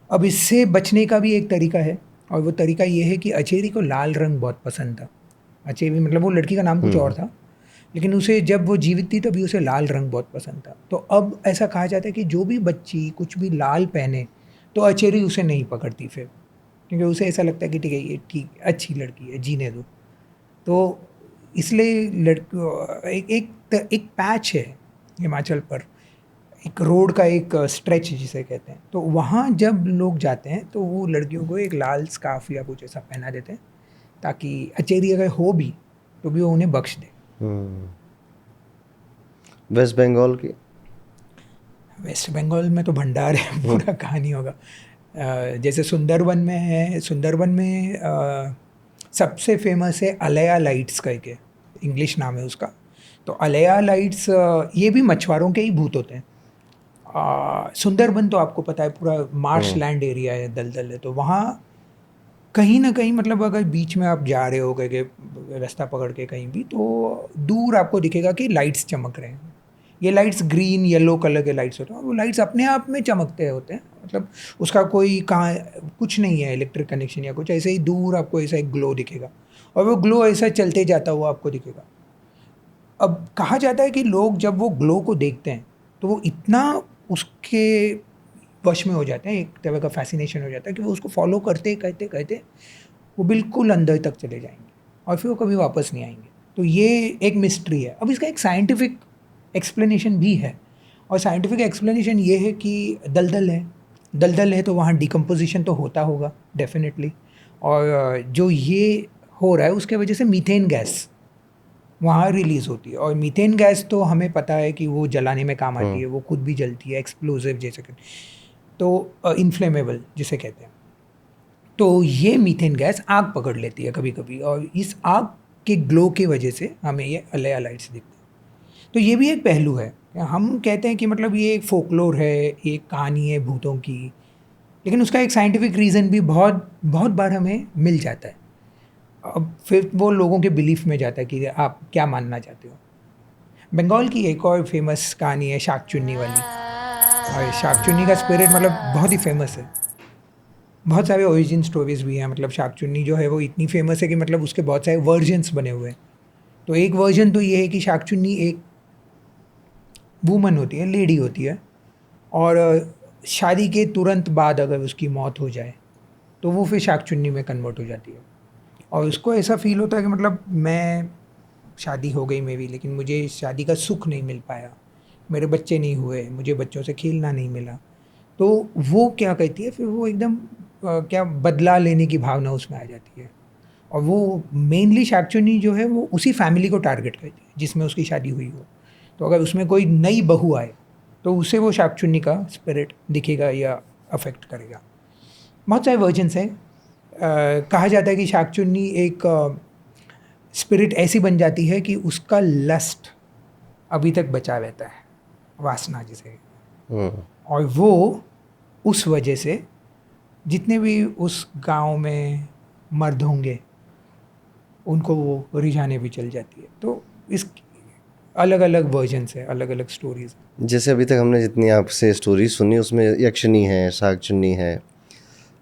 S1: अब इससे बचने का भी एक तरीका है, और वो तरीका ये है कि अचेरी को लाल रंग बहुत पसंद था। अचेरी मतलब वो लड़की का नाम कुछ और था, लेकिन उसे जब वो जीवित थी तभी उसे लाल रंग बहुत पसंद था। तो अब ऐसा कहा जाता है कि जो भी बच्ची कुछ भी लाल पहने तो अचेरी उसे नहीं पकड़ती फिर, क्योंकि उसे ऐसा लगता है कि ठीक है ये ठीक अच्छी लड़की है, जीने दो। तो इसलिए एक पैच है हिमाचल पर, एक रोड का एक स्ट्रेच जिसे कहते हैं। तो वहाँ जब लोग जाते हैं तो वो लड़कियों को एक लाल स्कार्फ या कुछ ऐसा पहना देते हैं ताकि अचेरी अगर हो भी तो भी वो उन्हें बख्श दे।
S2: वेस्ट बंगाल की?
S1: वेस्ट बंगाल में तो भंडार है, पूरा कहानी होगा। जैसे सुंदरबन में है, सुंदरबन में सबसे फेमस है अलया लाइट्स करके, इंग्लिश नाम है उसका। तो अलया लाइट्स ये भी मछुआरों के ही भूत होते हैं। सुंदरबन तो आपको पता है पूरा मार्श लैंड एरिया है, दलदल है, तो वहाँ कहीं ना कहीं मतलब अगर बीच में आप जा रहे हो करके रास्ता पकड़ के कहीं भी, तो दूर आपको दिखेगा कि लाइट्स चमक रहे हैं। ये लाइट्स ग्रीन येलो कलर के लाइट्स होते हैं, और वो लाइट्स अपने आप में चमकते होते हैं, मतलब उसका कोई कहाँ कुछ नहीं है इलेक्ट्रिक कनेक्शन या कुछ, ऐसे ही दूर आपको ऐसा एक ग्लो दिखेगा, और वो ग्लो ऐसा चलते जाता हुआ आपको दिखेगा। अब कहा जाता है कि लोग जब वो ग्लो को देखते हैं तो वो इतना उसके वश में हो जाते हैं, एक तरह का फैसिनेशन हो जाता है कि वो उसको फॉलो करते करते करते वो बिल्कुल अंदर तक चले जाएंगे और फिर वो कभी वापस नहीं आएंगे। तो ये एक मिस्ट्री है। अब इसका एक साइंटिफिक एक्सप्लेनेशन भी है, और साइंटिफिक एक्सप्लेनेशन ये है कि दलदल है तो वहाँ डिकम्पोजिशन तो होता होगा डेफिनेटली, और जो ये हो रहा है उसके वजह से मीथेन गैस वहाँ रिलीज़ होती है, और मीथेन गैस तो हमें पता है कि वो जलाने में काम आती है, वो खुद भी जलती है, एक्सप्लोजिव जैसे तो इन्फ्लेमेबल जिसे कहते हैं। तो ये मीथेन गैस आग पकड़ लेती है कभी कभी, और इस आग के ग्लो की वजह से हमें ये अलया लाइट्स दिखते हैं। तो ये भी एक पहलू है। हम कहते हैं कि मतलब ये एक फोकलोर है, एक कहानी है भूतों की, लेकिन उसका एक साइंटिफिक रीज़न भी बहुत बहुत बार हमें मिल जाता है। अब फिर वो लोगों के बिलीफ में जाता है कि आप क्या मानना चाहते हो। बंगाल की एक और फेमस कहानी है शाकचुन्नी वाली, और शाकचुन्नी का स्पिरिट मतलब बहुत ही फेमस है। बहुत सारे ओरिजिन स्टोरीज भी हैं, मतलब शाकचुन्नी जो है वो इतनी फेमस है कि मतलब उसके बहुत सारे वर्जन्स बने हुए हैं। तो एक वर्जन तो ये है कि शाकचुन्नी एक वूमन होती है, लेडी होती है, और शादी के तुरंत बाद अगर उसकी मौत हो जाए तो वो फिर शाकचुन्नी में कन्वर्ट हो जाती है, और उसको ऐसा फील होता है कि मतलब मैं शादी हो गई मेरी, लेकिन मुझे शादी का सुख नहीं मिल पाया, मेरे बच्चे नहीं हुए, मुझे बच्चों से खेलना नहीं मिला। तो वो क्या कहती है, फिर वो एकदम क्या बदला लेने की भावना उसमें आ जाती है, और वो मेनली शाकचुन्नी जो है वो उसी फैमिली को टारगेट करती है जिसमें उसकी शादी हुई हो। तो अगर उसमें कोई नई बहू आए तो उसे वो शाकचुन्नी का स्पिरिट दिखेगा या अफेक्ट करेगा। बहुत सारे वर्जन्स हैं। कहा जाता है कि शाकचुन्नी एक स्पिरिट ऐसी बन जाती है कि उसका लस्ट अभी तक बचा रहता है, वासना जिसे, और वो उस वजह से जितने भी उस गांव में मर्द होंगे उनको वो रिझाने भी चल जाती है। तो इस अलग अलग वर्जन्स है, अलग अलग स्टोरीज।
S2: जैसे अभी तक हमने जितनी आपसे स्टोरी सुनी उसमें यक्षिणी है, शाकचुन्नी है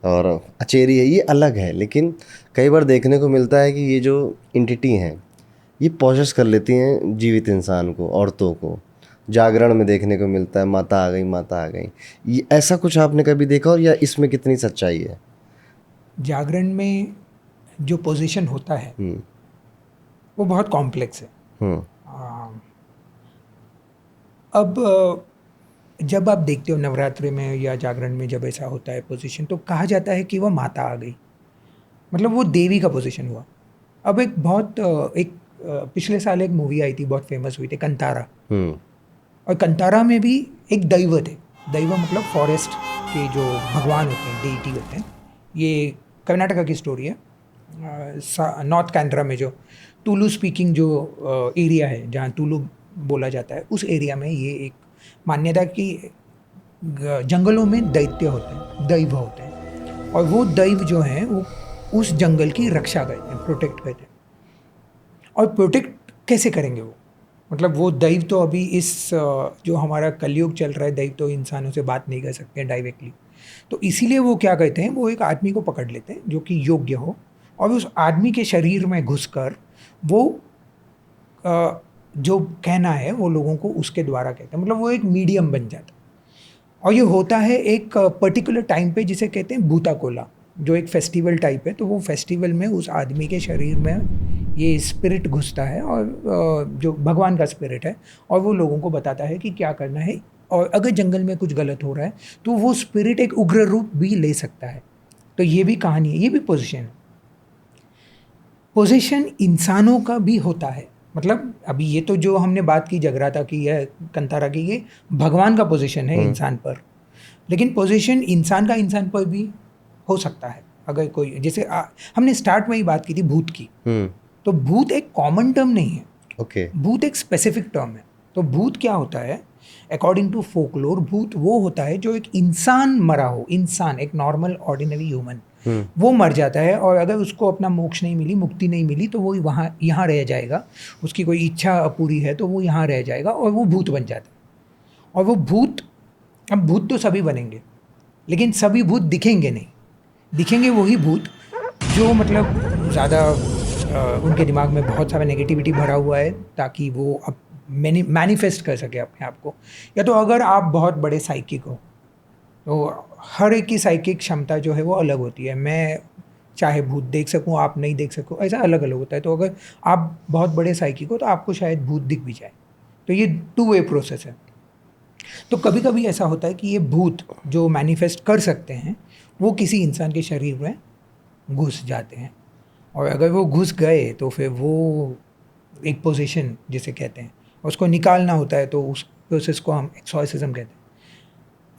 S2: और अचेरी है, ये अलग है, लेकिन कई बार देखने को मिलता है कि ये जो एंटिटी हैं ये पॉसेस कर लेती हैं जीवित इंसान को, औरतों को। जागरण में देखने को मिलता है माता आ गई, माता आ गई। ये ऐसा कुछ आपने कभी देखा, और या इसमें कितनी सच्चाई है?
S1: जागरण में जो पोजीशन होता है वो बहुत कॉम्प्लेक्स है। अब जब आप देखते हो नवरात्रि में या जागरण में जब ऐसा होता है पोजीशन, तो कहा जाता है कि वो माता आ गई, मतलब वो देवी का पोजीशन हुआ। अब पिछले साल एक मूवी आई थी, बहुत फेमस हुई थी, कंतारा। और कंतारा में भी एक दैव थे। दैव मतलब फॉरेस्ट के जो भगवान होते हैं, डेटी होते हैं। ये कर्नाटका की स्टोरी है। नॉर्थ कैंड्रा में जो तुलु स्पीकिंग जो एरिया है, जहाँ तुलु बोला जाता है, उस एरिया में ये एक मान्यता कि जंगलों में दैत्य होते हैं, दैव होते हैं, और वो दैव जो हैं वो उस जंगल की रक्षा करते हैं, प्रोटेक्ट करते हैं। और प्रोटेक्ट कैसे करेंगे वो, मतलब वो दैव तो अभी इस जो हमारा कलयुग चल रहा है, दैव तो इंसानों से बात नहीं कर सकते हैं डायरेक्टली। तो इसीलिए वो क्या कहते हैं, वो एक आदमी को पकड़ लेते हैं जो कि योग्य हो, और उस आदमी के शरीर में घुसकर वो जो कहना है वो लोगों को उसके द्वारा कहते हैं, मतलब वो एक मीडियम बन जाता है। और ये होता है एक पर्टिकुलर टाइम पे जिसे कहते हैं भूताकोला, जो एक फेस्टिवल टाइप है। तो वो फेस्टिवल में उस आदमी के शरीर में ये स्पिरिट घुसता है, और जो भगवान का स्पिरिट है, और वो लोगों को बताता है कि क्या करना है, और अगर जंगल में कुछ गलत हो रहा है तो वो स्पिरिट एक उग्र रूप भी ले सकता है। तो ये भी कहानी है, ये भी पोजीशन है। पोजीशन इंसानों का भी होता है, मतलब अभी ये तो जो हमने बात की जगराता की है, कंतारा की, ये भगवान का पोजीशन है इंसान पर, लेकिन पोजीशन इंसान का इंसान पर भी हो सकता है। अगर कोई जैसे हमने स्टार्ट में ही बात की थी भूत की, तो भूत एक कॉमन टर्म नहीं है,
S2: ओके।
S1: भूत एक स्पेसिफिक टर्म है। तो भूत क्या होता है अकॉर्डिंग टू फोकलोर? भूत वो होता है जो एक इंसान मरा हो, इंसान एक नॉर्मल ऑर्डिनरी ह्यूमन, वो मर जाता है और अगर उसको अपना मोक्ष नहीं मिली, मुक्ति नहीं मिली, तो वो वहाँ यहाँ रह जाएगा। उसकी कोई इच्छा अपूरी है तो वो यहाँ रह जाएगा और वो भूत बन जाता है। और वो भूत, अब भूत तो सभी बनेंगे, लेकिन सभी भूत दिखेंगे नहीं। दिखेंगे वही भूत जो मतलब ज़्यादा उनके दिमाग में बहुत सारा नेगेटिविटी भरा हुआ है, ताकि वो अब मैनिफेस्ट कर सके अपने आप को। या तो अगर आप बहुत बड़े साइकिक हो, तो हर एक की साइकिक क्षमता जो है वो अलग होती है। मैं चाहे भूत देख सकूं, आप नहीं देख सको, ऐसा अलग अलग होता है। तो अगर आप बहुत बड़े साइकिक हो तो आपको शायद भूत दिख भी जाए। तो ये 2 वे प्रोसेस है। तो कभी कभी ऐसा होता है कि ये भूत जो मैनिफेस्ट कर सकते हैं वो किसी इंसान के शरीर में घुस जाते हैं, और अगर वो घुस गए तो फिर वो एक पोजीशन जिसे कहते हैं, उसको निकालना होता है, तो उस प्रोसेस को हम एक्सॉर्सिज्म कहते हैं।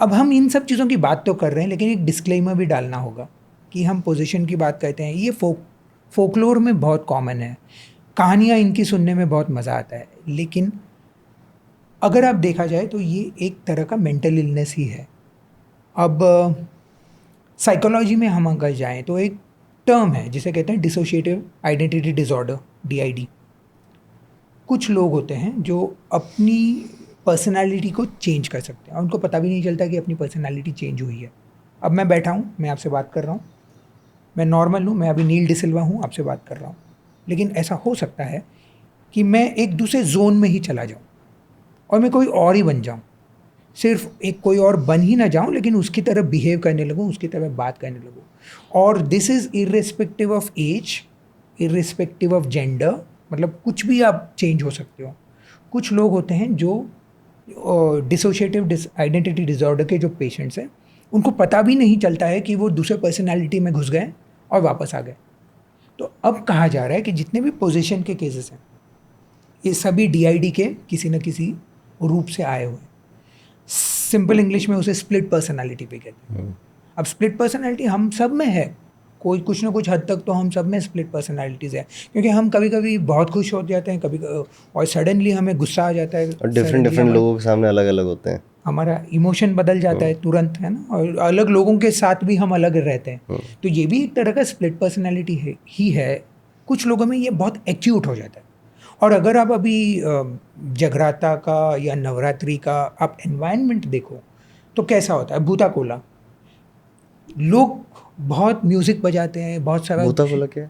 S1: अब हम इन सब चीज़ों की बात तो कर रहे हैं, लेकिन एक डिस्क्लेमर भी डालना होगा कि हम पोजीशन की बात करते हैं। ये फोकलोर में बहुत कॉमन है, कहानियाँ इनकी सुनने में बहुत मज़ा आता है, लेकिन अगर आप देखा जाए तो ये एक तरह का मेंटल इलनेस ही है। अब साइकोलॉजी में हम अगर जाएँ तो एक टर्म है जिसे कहते हैं डिसोशिएटिव आइडेंटिटी डिसऑर्डर, DID। कुछ लोग होते हैं जो अपनी पर्सनालिटी को चेंज कर सकते हैं और उनको पता भी नहीं चलता कि अपनी पर्सनालिटी चेंज हुई है। अब मैं बैठा हूँ, मैं आपसे बात कर रहा हूँ, मैं नॉर्मल हूँ, मैं अभी नील डिसिल्वा हूँ, आपसे बात कर रहा हूँ, लेकिन ऐसा हो सकता है कि मैं एक दूसरे जोन में ही चला जाऊँ और मैं कोई और ही बन जाऊँ। सिर्फ एक कोई और बन ही ना जाऊँ, लेकिन उसकी तरह बिहेव करने लगूँ, उसकी तरह बात करने लगूँ। और this is irrespective of age, irrespective of gender, मतलब कुछ भी आप चेंज हो सकते हो। कुछ लोग होते हैं जो डिसोशिएटिव आइडेंटिटी डिसऑर्डर के जो पेशेंट्स हैं, उनको पता भी नहीं चलता है कि वो दूसरे पर्सनालिटी में घुस गए और वापस आ गए। तो अब कहा जा रहा है कि जितने भी पोजीशन के केसेस हैं, ये सभी DID के किसी न किसी रूप से आए हुए हैं। सिंपल इंग्लिश में उसे स्प्लिट पर्सनालिटी भी कहते हैं। अब स्प्लिट पर्सनालिटी हम सब में है, कोई कुछ ना कुछ हद तक तो हम सब में स्प्लिट पर्सनालिटीज़ है, क्योंकि हम कभी कभी बहुत खुश हो जाते हैं, कभी और सडनली हमें गुस्सा आ जाता है,
S2: और डिफरेंट लोगों के सामने अलग अलग होते हैं,
S1: हमारा इमोशन बदल जाता है तुरंत, है ना। और अलग लोगों के साथ भी हम अलग रहते हैं। तो ये भी एक तरह का स्प्लिट पर्सनालिटी है ही है। कुछ लोगों में ये बहुत एक्यूट हो जाता है। और अगर आप अभी जगराता का या नवरात्रि का आप एनवायरनमेंट देखो तो कैसा होता है। भूता कोला, लोग बहुत म्यूजिक बजाते हैं, बहुत सारा।
S2: भूता कोला क्या?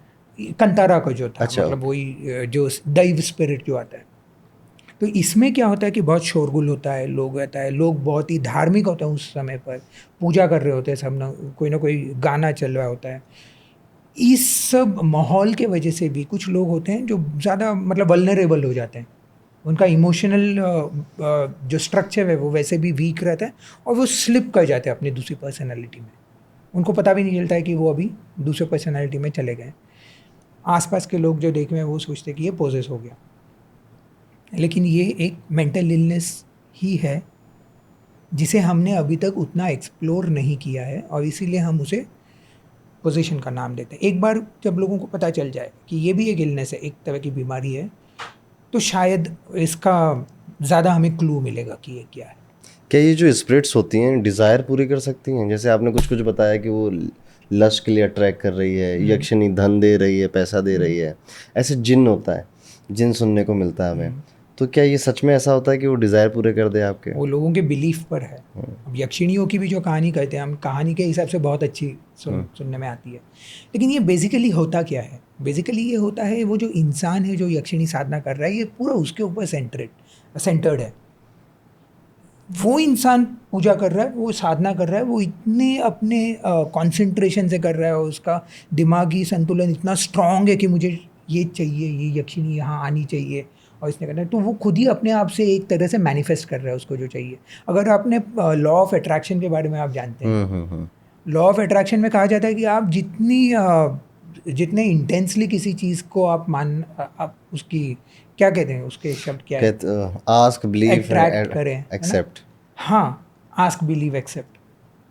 S1: कंतारा का जो था,
S2: अच्छा,
S1: मतलब वही जो दैव स्पिरिट जो आता है। तो इसमें क्या होता है कि बहुत शोरगुल होता है, लोग रहता है, लोग बहुत ही धार्मिक होते हैं, उस समय पर पूजा कर रहे होते हैं सब, ना कोई गाना चल रहा होता है। इस सब माहौल के वजह से भी कुछ लोग होते हैं जो ज़्यादा मतलब वल्नरेबल हो जाते हैं। उनका इमोशनल जो स्ट्रक्चर है वो वैसे भी वीक रहता है और वो स्लिप कर जाते हैं अपनी दूसरी पर्सनैलिटी में। उनको पता भी नहीं चलता है कि वो अभी दूसरे पर्सनैलिटी में चले गए। आसपास के लोग जो देख रहे हैं वो सोचते हैं कि ये पोजेस हो गया, लेकिन ये एक मेंटल इलनेस ही है जिसे हमने अभी तक उतना एक्सप्लोर नहीं किया है, और इसीलिए हम उसे पोजीशन का नाम देते हैं। एक बार जब लोगों को पता चल जाए कि ये भी एक इलनेस है, एक तरह की बीमारी है, तो शायद इसका ज़्यादा हमें क्लू मिलेगा कि ये क्या है।
S2: क्या ये जो स्पिरिट्स होती हैं डिज़ायर पूरी कर सकती हैं? जैसे आपने कुछ कुछ बताया कि वो लश के लिए अट्रैक्ट कर रही है, यक्षिणी धन दे रही है, पैसा दे रही है, ऐसे जिन होता है, जिन सुनने को मिलता है हमें, तो क्या ये सच में ऐसा होता है कि वो डिज़ायर पूरे कर दे आपके?
S1: वो लोगों के बिलीफ पर है। अब यक्षिणियों की भी जो कहानी कहते हैं हम, कहानी के हिसाब से बहुत अच्छी सुनने में आती है, लेकिन ये बेसिकली होता क्या है? बेसिकली ये होता है वो जो इंसान है जो यक्षिणी साधना कर रहा है, ये पूरा उसके ऊपर सेंटर्ड है। वो इंसान पूजा कर रहा है, वो साधना कर रहा है, वो इतने अपने कंसंट्रेशन से कर रहा है, उसका दिमागी संतुलन इतना स्ट्रांग है कि मुझे ये चाहिए, ये यक्षिणी यहाँ आनी चाहिए और इसने करना है। तो वो खुद ही अपने आप से एक तरह से मैनिफेस्ट कर रहा है उसको जो चाहिए। अगर आपने लॉ ऑफ अट्रैक्शन के बारे में आप जानते हैं, लॉ ऑफ अट्रैक्शन में कहा जाता है कि आप जितने इंटेंसली किसी चीज़ को आप उसकी क्या कहते हैं उसके शब्द क्या है?
S2: आस्क बिलीव
S1: Attract करें, है ना?
S2: एक्सेप्ट।
S1: हाँ, आस्क बिलीव एक्सेप्ट।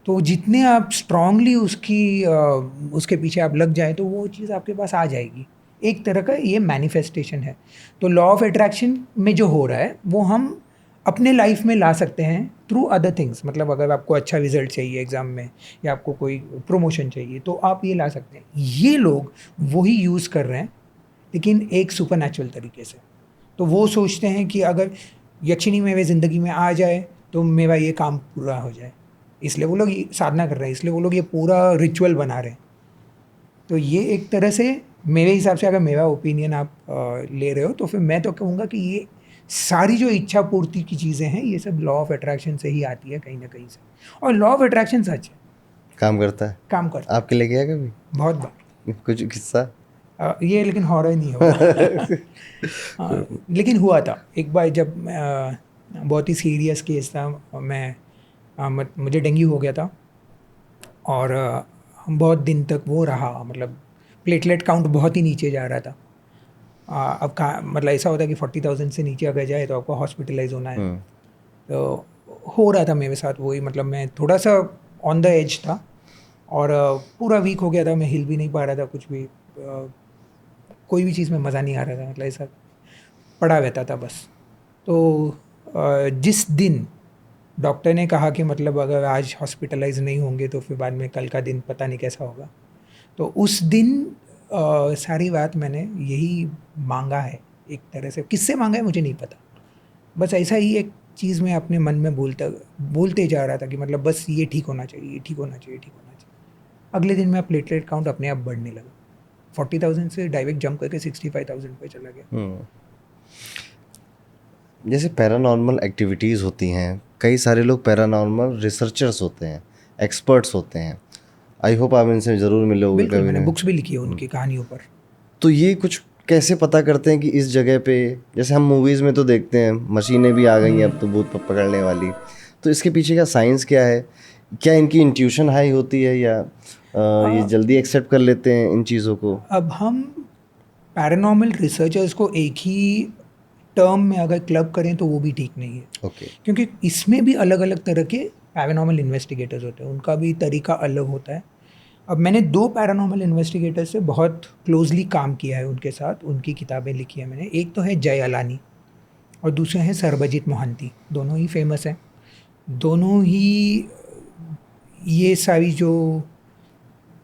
S1: तो जितने आप स्ट्रांगली उसके पीछे आप लग जाए तो वो चीज़ आपके पास आ जाएगी। एक तरह का ये मैनिफेस्टेशन है। तो लॉ ऑफ अट्रैक्शन में जो हो रहा है वो हम अपने लाइफ में ला सकते हैं थ्रू अदर थिंग्स। मतलब अगर आपको अच्छा रिजल्ट चाहिए एग्ज़ाम में या आपको कोई प्रमोशन चाहिए तो आप ये ला सकते हैं। ये लोग वही यूज़ कर रहे हैं लेकिन एक सुपरनैचुरल तरीके से। तो वो सोचते हैं कि अगर यक्षिणी मेरे ज़िंदगी में आ जाए तो मेरा ये काम पूरा हो जाए, इसलिए वो लोग ये साधना कर रहे हैं, इसलिए वो लोग ये पूरा रिचुअल बना रहे हैं। तो ये एक तरह से मेरे हिसाब से, अगर मेरा ओपिनियन आप ले रहे हो तो फिर मैं तो कहूँगा कि ये सारी जो इच्छा पूर्ति की चीज़ें हैं ये सब लॉ ऑफ अट्रैक्शन से ही आती है कहीं ना कहीं से। और लॉ ऑफ अट्रैक्शन सच है,
S2: काम करता है।
S1: काम करता है
S2: आपके लिए गया कभी
S1: बहुत बार।
S2: कुछ किस्सा?
S1: ये लेकिन हॉरर नहीं होगा। लेकिन हुआ था एक बार जब बहुत ही सीरियस केस था। मुझे डेंगू हो गया था और बहुत दिन तक वो रहा, मतलब प्लेटलेट काउंट बहुत ही नीचे जा रहा था। अब कहाँ, मतलब ऐसा होता है कि 40,000 से नीचे अगर जाए तो आपको हॉस्पिटलाइज होना है। तो हो रहा था मेरे साथ वही, मतलब मैं थोड़ा सा ऑन द एज था और पूरा वीक हो गया था। मैं हिल भी नहीं पा रहा था, कुछ भी कोई भी चीज़ में मज़ा नहीं आ रहा था, मतलब ऐसा पड़ा रहता था बस। तो जिस दिन डॉक्टर ने कहा कि मतलब अगर आज हॉस्पिटलाइज नहीं होंगे तो फिर बाद में कल का दिन पता नहीं कैसा होगा, तो उस दिन सारी बात मैंने यही मांगा है। एक तरह से किससे मांगा है मुझे नहीं पता, बस ऐसा ही एक चीज़ मैं अपने मन में बोलते जा रहा था कि मतलब बस ये ठीक होना चाहिए, ये ठीक होना चाहिए, ठीक होना चाहिए। अगले दिन मेरा प्लेटलेट काउंट अपने आप बढ़ने लगा, 40,000 से डायरेक्ट जंप करके 65,000 पे चला गया।
S2: जैसे पैरानॉर्मल एक्टिविटीज़ होती हैं, कई सारे लोग पैरानॉर्मल रिसर्चर्स होते हैं, एक्सपर्ट्स होते हैं। आई होप आप इनसे ज़रूर मिले होंगे
S1: बिल्कुल,
S2: कभी
S1: मैंने
S2: ना।
S1: बुक्स भी लिखी है उनकी कहानियों पर।
S2: तो ये कुछ कैसे पता करते हैं कि इस जगह पे, जैसे हम मूवीज़ में तो देखते हैं मशीनें भी आ गई हैं अब तो भूत पकड़ने वाली, तो इसके पीछे का साइंस क्या है? क्या इनकी इंट्यूशन हाई होती है या ये जल्दी एक्सेप्ट कर लेते हैं इन चीज़ों को?
S1: अब हम पैरानॉर्मल रिसर्चर्स को एक ही टर्म में अगर क्लब करें तो वो भी ठीक नहीं है।
S2: ओके।
S1: क्योंकि इसमें भी अलग अलग तरह के पैरानॉर्मल इन्वेस्टिगेटर्स होते हैं, उनका भी तरीका अलग होता है। अब मैंने 2 पैरानॉर्मल इन्वेस्टिगेटर्स से बहुत क्लोजली काम किया है, उनके साथ उनकी किताबें लिखी है मैंने। एक तो है जय अलानी और दूसरे हैं सरबजीत मोहंती। दोनों ही फेमस हैं, दोनों ही ये सारी जो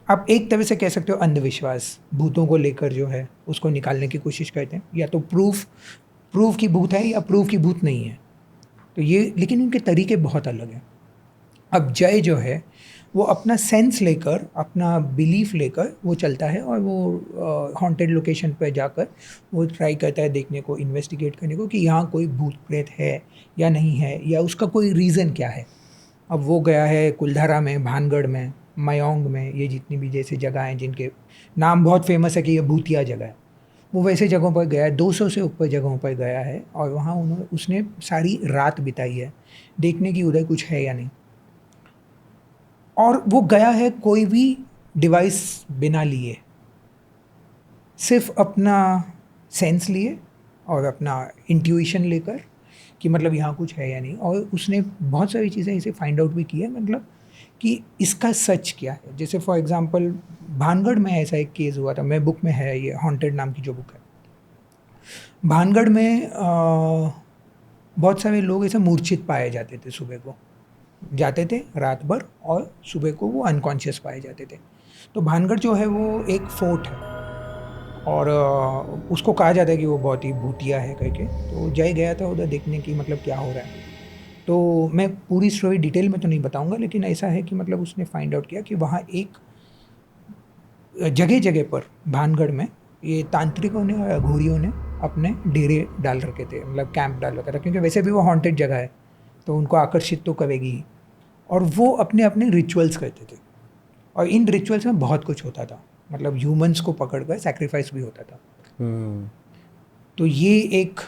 S1: आप एक तरह से कह सकते हो अंधविश्वास भूतों को लेकर जो है उसको निकालने की कोशिश करते हैं। या तो प्रूफ की भूत है या प्रूफ की भूत नहीं है। तो ये, लेकिन उनके तरीके बहुत अलग हैं। अब जय जो है वो अपना सेंस लेकर, अपना बिलीफ लेकर वो चलता है और वो हॉन्टेड लोकेशन पर जाकर वो ट्राई करता है देखने को, इन्वेस्टिगेट करने को कि यहाँ कोई भूत प्रेत है या नहीं है, या उसका कोई रीज़न क्या है। अब वो गया है कुलधारा में, भानगढ़ में, मयोंग में, ये जितनी भी जैसे जगह हैं जिनके नाम बहुत फेमस है कि ये भूतिया जगह है, वो वैसे जगहों पर गया है। 200 से ऊपर जगहों पर गया है और वहाँ उसने सारी रात बिताई है देखने की उधर कुछ है या नहीं। और वो गया है कोई भी डिवाइस बिना लिए, सिर्फ अपना सेंस लिए और अपना इंट्यूशन लेकर कि मतलब यहाँ कुछ है या नहीं। और उसने बहुत सारी चीज़ें इसे फाइंड आउट भी की है, मतलब कि इसका सच क्या है। जैसे फॉर एग्जांपल भानगढ़ में ऐसा एक केस हुआ था, मैं बुक में है ये हॉन्टेड नाम की जो बुक है। भानगढ़ में बहुत सारे लोग ऐसे मूर्छित पाए जाते थे, सुबह को जाते थे रात भर और सुबह को वो अनकॉन्शियस पाए जाते थे। तो भानगढ़ जो है वो एक फोर्ट है और उसको कहा जाता है कि वो बहुत ही भूतिया है करके। तो जय गया था उधर देखने की मतलब क्या हो रहा है। तो मैं पूरी स्टोरी डिटेल में तो नहीं बताऊंगा, लेकिन ऐसा है कि मतलब उसने फाइंड आउट किया कि वहाँ एक जगह जगह पर भानगढ़ में ये तांत्रिकों ने और अघोरियों ने अपने डेरे डाल रखे थे, मतलब कैंप डाल रखा था, क्योंकि वैसे भी वो हॉन्टेड जगह है तो उनको आकर्षित तो करेगी ही। और वो अपने अपने रिचुअल्स करते थे और इन रिचुअल्स में बहुत कुछ होता था, मतलब ह्यूमंस को पकड़ कर सैक्रिफाइस भी होता था। तो ये एक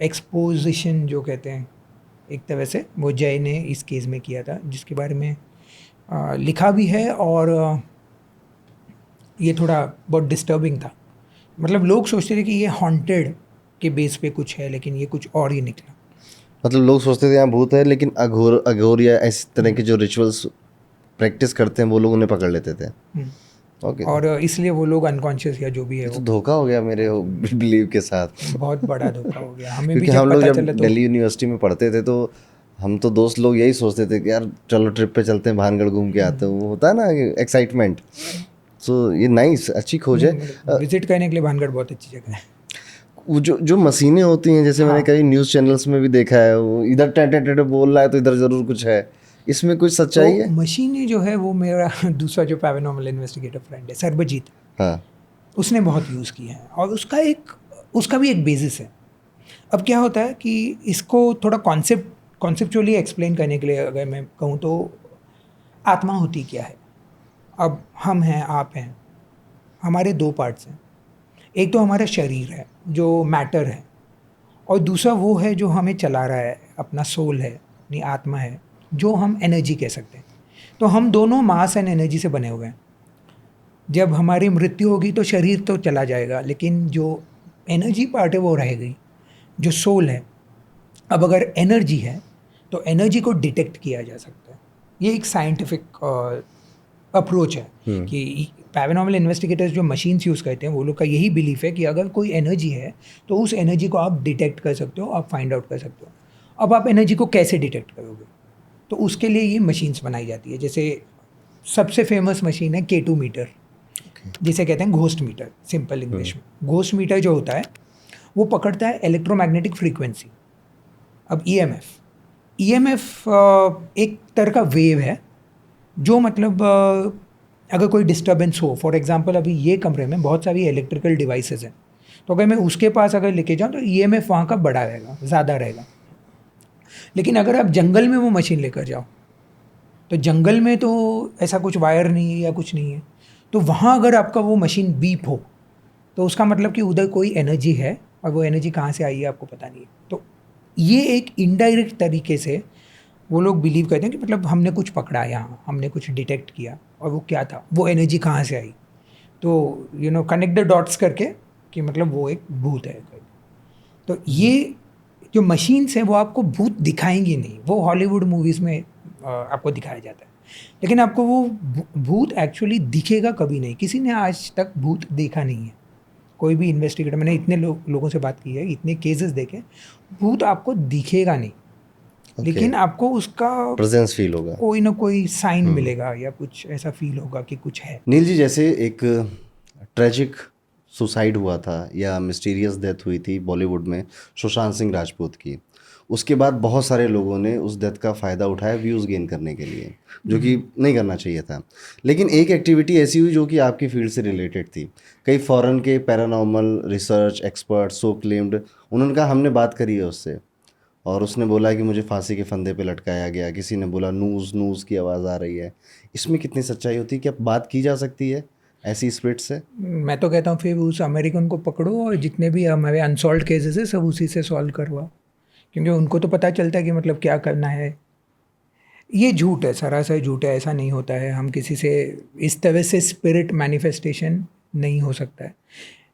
S1: एक्सपोजिशन जो कहते हैं एक तरह से वो जय ने इस केस में किया था, जिसके बारे में लिखा भी है। और ये थोड़ा बहुत डिस्टर्बिंग था, मतलब लोग सोचते थे कि ये हॉन्टेड के बेस पे कुछ है, लेकिन ये कुछ और ही निकला।
S2: मतलब लोग सोचते थे यहाँ भूत है, लेकिन अघोर या इस तरह के जो रिचुअल्स प्रैक्टिस करते हैं वो लोग उन्हें पकड़ लेते थे। ओके।
S1: और इसलिए वो लोग अनकॉन्शियस या जो भी है
S2: ये तो
S1: वो
S2: धोखा हो गया मेरे बिलीव के साथ।
S1: बहुत बड़ा धोखा हो गया। हमें भी
S2: क्योंकि हम
S1: जब
S2: लोग
S1: पता
S2: जब
S1: चला तो
S2: दिल्ली यूनिवर्सिटी में पढ़ते थे तो हम तो दोस्त लोग यही सोचते थे कि यार चलो ट्रिप पे चलते हैं, भानगढ़ घूम के आते हैं, वो होता है ना एक्साइटमेंट। सो ये नाइस, अच्छी खोज है।
S1: विजिट करने के लिए भानगढ़ बहुत अच्छी जगह है।
S2: वो जो मशीनें होती हैं, जैसे मैंने कई न्यूज़ चैनल्स में भी देखा है, वो इधर टे बोल रहा है तो इधर ज़रूर कुछ है, इसमें कुछ सच्चाई है?
S1: तो मशीनें जो है वो मेरा दूसरा जो पैरानॉर्मल इन्वेस्टिगेटर फ्रेंड है सर्वजीत,
S2: हाँ।
S1: उसने बहुत यूज़ किया है और उसका भी एक बेसिस है। अब क्या होता है कि इसको थोड़ा कॉन्सेप्चुअली एक्सप्लेन करने के लिए अगर मैं कहूँ तो आत्मा होती क्या है। अब हम हैं, आप हैं, हमारे दो पार्ट्स हैं। एक तो हमारा शरीर है जो मैटर है, और दूसरा वो है जो हमें चला रहा है, अपना सोल है, अपनी आत्मा है, जो हम एनर्जी कह सकते हैं। तो हम दोनों मास एंड एनर्जी से बने हुए हैं। जब हमारी मृत्यु होगी तो शरीर तो चला जाएगा, लेकिन जो एनर्जी पार्ट है वो रहेगी, जो सोल है। अब अगर एनर्जी है तो एनर्जी को डिटेक्ट किया जा सकता है। ये एक साइंटिफिक अप्रोच है कि पैरानॉर्मल इन्वेस्टिगेटर्स जो मशीन्स यूज़ करते हैं वो लोग का यही बिलीफ है कि अगर कोई एनर्जी है तो उस एनर्जी को आप डिटेक्ट कर सकते हो, आप फाइंड आउट कर सकते हो। अब आप एनर्जी को कैसे डिटेक्ट करोगे? तो उसके लिए ये मशीन्स बनाई जाती है। जैसे सबसे फेमस मशीन है K2 मीटर, जिसे कहते हैं घोस्ट मीटर सिंपल इंग्लिश में। घोस्ट मीटर जो होता है वो पकड़ता है इलेक्ट्रोमैग्नेटिक फ्रीक्वेंसी। अब ईएमएफ एक तरह का वेव है जो मतलब अगर कोई डिस्टर्बेंस हो, फॉर एग्जांपल अभी ये कमरे में बहुत सारी इलेक्ट्रिकल डिवाइसेस हैं, तो अगर मैं उसके पास अगर लेके जाऊँ तो ईएमएफ वहाँ का बड़ा रहेगा, ज़्यादा रहेगा। लेकिन अगर आप जंगल में वो मशीन लेकर जाओ तो जंगल में तो ऐसा कुछ वायर नहीं है या कुछ नहीं है, तो वहाँ अगर आपका वो मशीन बीप हो तो उसका मतलब कि उधर कोई एनर्जी है, और वो एनर्जी कहाँ से आई है आपको पता नहीं है। तो ये एक इनडायरेक्ट तरीके से वो लोग बिलीव करते हैं कि मतलब हमने कुछ पकड़ा यहाँ, हमने कुछ डिटेक्ट किया, और वो क्या था, वो एनर्जी कहाँ से आई। तो कनेक्ट द डॉट्स करके कि मतलब वो एक भूत है। तो ये जो मशीन्स हैं वो आपको भूत दिखाएंगी नहीं, वो हॉलीवुड मूवीज़ में आपको दिखाया जाता है, लेकिन आपको वो भूत एक्चुअली दिखेगा कभी नहीं। किसी ने आज तक भूत देखा नहीं है, कोई भी इन्वेस्टिगेटर। मैंने इतने लोगों से बात की है, इतने केसेस देखे, भूत आपको दिखेगा नहीं, लेकिन आपको उसका
S2: प्रेजेंस फील होगा,
S1: कोई ना कोई साइन मिलेगा या कुछ ऐसा फील होगा कि कुछ है।
S2: नील जी, जैसे एक ट्रेजिक सुसाइड हुआ था या मिस्टीरियस डेथ हुई थी बॉलीवुड में सुशांत सिंह राजपूत की, उसके बाद बहुत सारे लोगों ने उस डेथ का फ़ायदा उठाया व्यूज़ गेन करने के लिए, जो कि नहीं करना चाहिए था। लेकिन एक एक्टिविटी ऐसी हुई जो कि आपकी फील्ड से रिलेटेड थी। कई फॉरेन के paranormal research expert so claimed, उन्होंने कहा हमने बात करी है उससे और उसने बोला कि मुझे फांसी के फंदे पे लटकाया गया। किसी ने बोला नूज़ नूज़ की आवाज़ आ रही है। इसमें कितनी सच्चाई होती है? क्या बात की जा सकती है ऐसी स्पिरिट से?
S1: मैं तो कहता हूँ फिर उस अमेरिकन को पकड़ो और जितने भी हमारे अनसॉल्व केसेस है सब उसी से सॉल्व करवाओ, क्योंकि उनको तो पता चलता है कि मतलब क्या करना है। ये झूठ है, सरासर झूठ है, ऐसा नहीं होता है। हम किसी से इस तरह से स्पिरिट मैनिफेस्टेशन नहीं हो सकता है।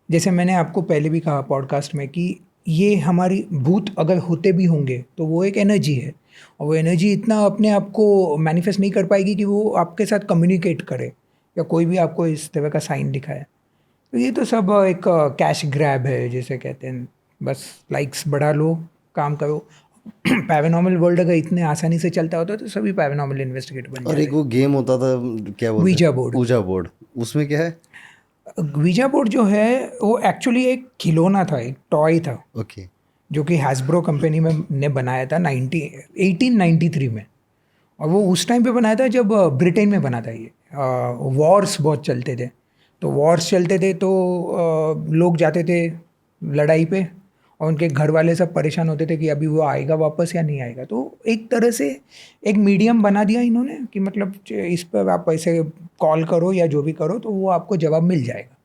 S1: जैसे मैंने आपको पहले भी कहा पॉडकास्ट में कि ये हमारी भूत अगर होते भी होंगे तो वो एक एनर्जी है, और वो एनर्जी इतना अपने आप को मैनिफेस्ट नहीं कर पाएगी कि वो आपके साथ कम्युनिकेट करे या कोई भी आपको इस तरह का साइन दिखाए। तो ये तो सब एक कैश ग्रैब है जिसे कहते हैं, बस लाइक्स बढ़ा लो, काम करो। पैरानॉर्मल वर्ल्ड अगर इतने आसानी से चलता होता तो सभी पैरानॉर्मल इन्वेस्टिगेटर बन
S2: और
S1: जाते।
S2: एक वो गेम होता था, क्या बोलते हैं,
S1: वीजा बोर्ड।
S2: ऊजा बोर्ड, उसमें क्या है?
S1: वीजा बोर्ड जो है वो एक्चुअली एक खिलौना था, एक टॉय था,
S2: ओके।
S1: जो कि हैस्ब्रो कंपनी में ने बनाया था 1893 में। और वो उस टाइम पे बनाया था जब ब्रिटेन में बना था। ये वॉर्स बहुत चलते थे, तो वॉर्स चलते थे तो लोग जाते थे लड़ाई पे, और उनके घर वाले सब परेशान होते थे कि अभी वो आएगा वापस या नहीं आएगा। तो एक तरह से एक मीडियम बना दिया इन्होंने कि मतलब इस पर आप ऐसे कॉल करो या जो भी करो तो वो आपको जवाब मिल जाएगा।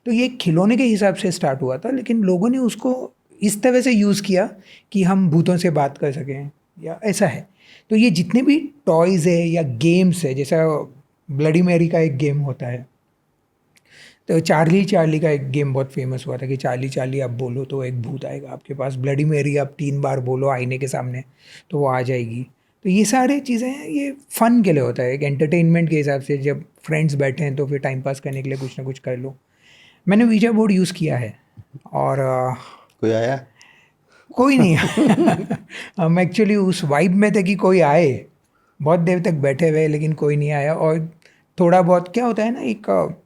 S1: तो ये खिलौने के हिसाब से स्टार्ट हुआ था, लेकिन लोगों ने उसको इस तरह से यूज़ किया कि हम भूतों से बात कर सकें या ऐसा है। तो ये जितने भी टॉयज़ है या गेम्स है, जैसा ब्लडी मैरी का एक गेम होता है, तो चार्ली चार्ली का एक गेम बहुत फेमस हुआ था कि चार्ली चार्ली आप बोलो तो एक भूत आएगा आपके पास, ब्लडी मेरी आप 3 बार बोलो आईने के सामने तो वो आ जाएगी। तो ये सारी चीज़ें हैं, ये फ़न के लिए होता है, एक एंटरटेनमेंट के हिसाब से, जब फ्रेंड्स बैठे हैं तो फिर टाइम पास करने के लिए कुछ ना कुछ कर लो। मैंने वीजा बोर्ड यूज़ किया है और
S2: कोई आया?
S1: कोई नहीं हम एक्चुअली उस वाइब में थे कि कोई आए, बहुत देर तक बैठे हुए लेकिन कोई नहीं आया। और थोड़ा बहुत क्या होता है ना, एक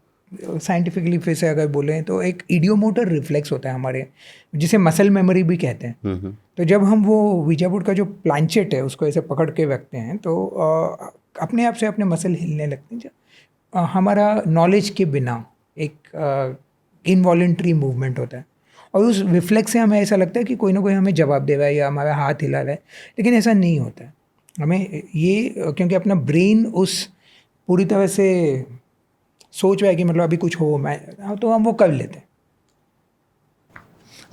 S1: साइंटिफिकली फिर से अगर बोलें तो एक इडियोमोटर रिफ्लेक्स होता है हमारे, जिसे मसल मेमोरी भी कहते हैं। तो जब हम वो वीजा बोर्ड का जो प्लानचेट है उसको ऐसे पकड़ के रखते हैं तो अपने आप से अपने मसल हिलने लगते हैं, हमारा नॉलेज के बिना एक इनवॉलेंट्री मूवमेंट होता है। और उस रिफ्लेक्स से हमें ऐसा लगता है कि कोई ना कोई हमें जवाब दे रहा है या हमारा हाथ हिला रहा है, लेकिन ऐसा नहीं होता है। हमें ये क्योंकि अपना ब्रेन उस पूरी तरह से सोच रहा है कि मतलब अभी कुछ हो, मैं तो हम वो कर लेते हैं।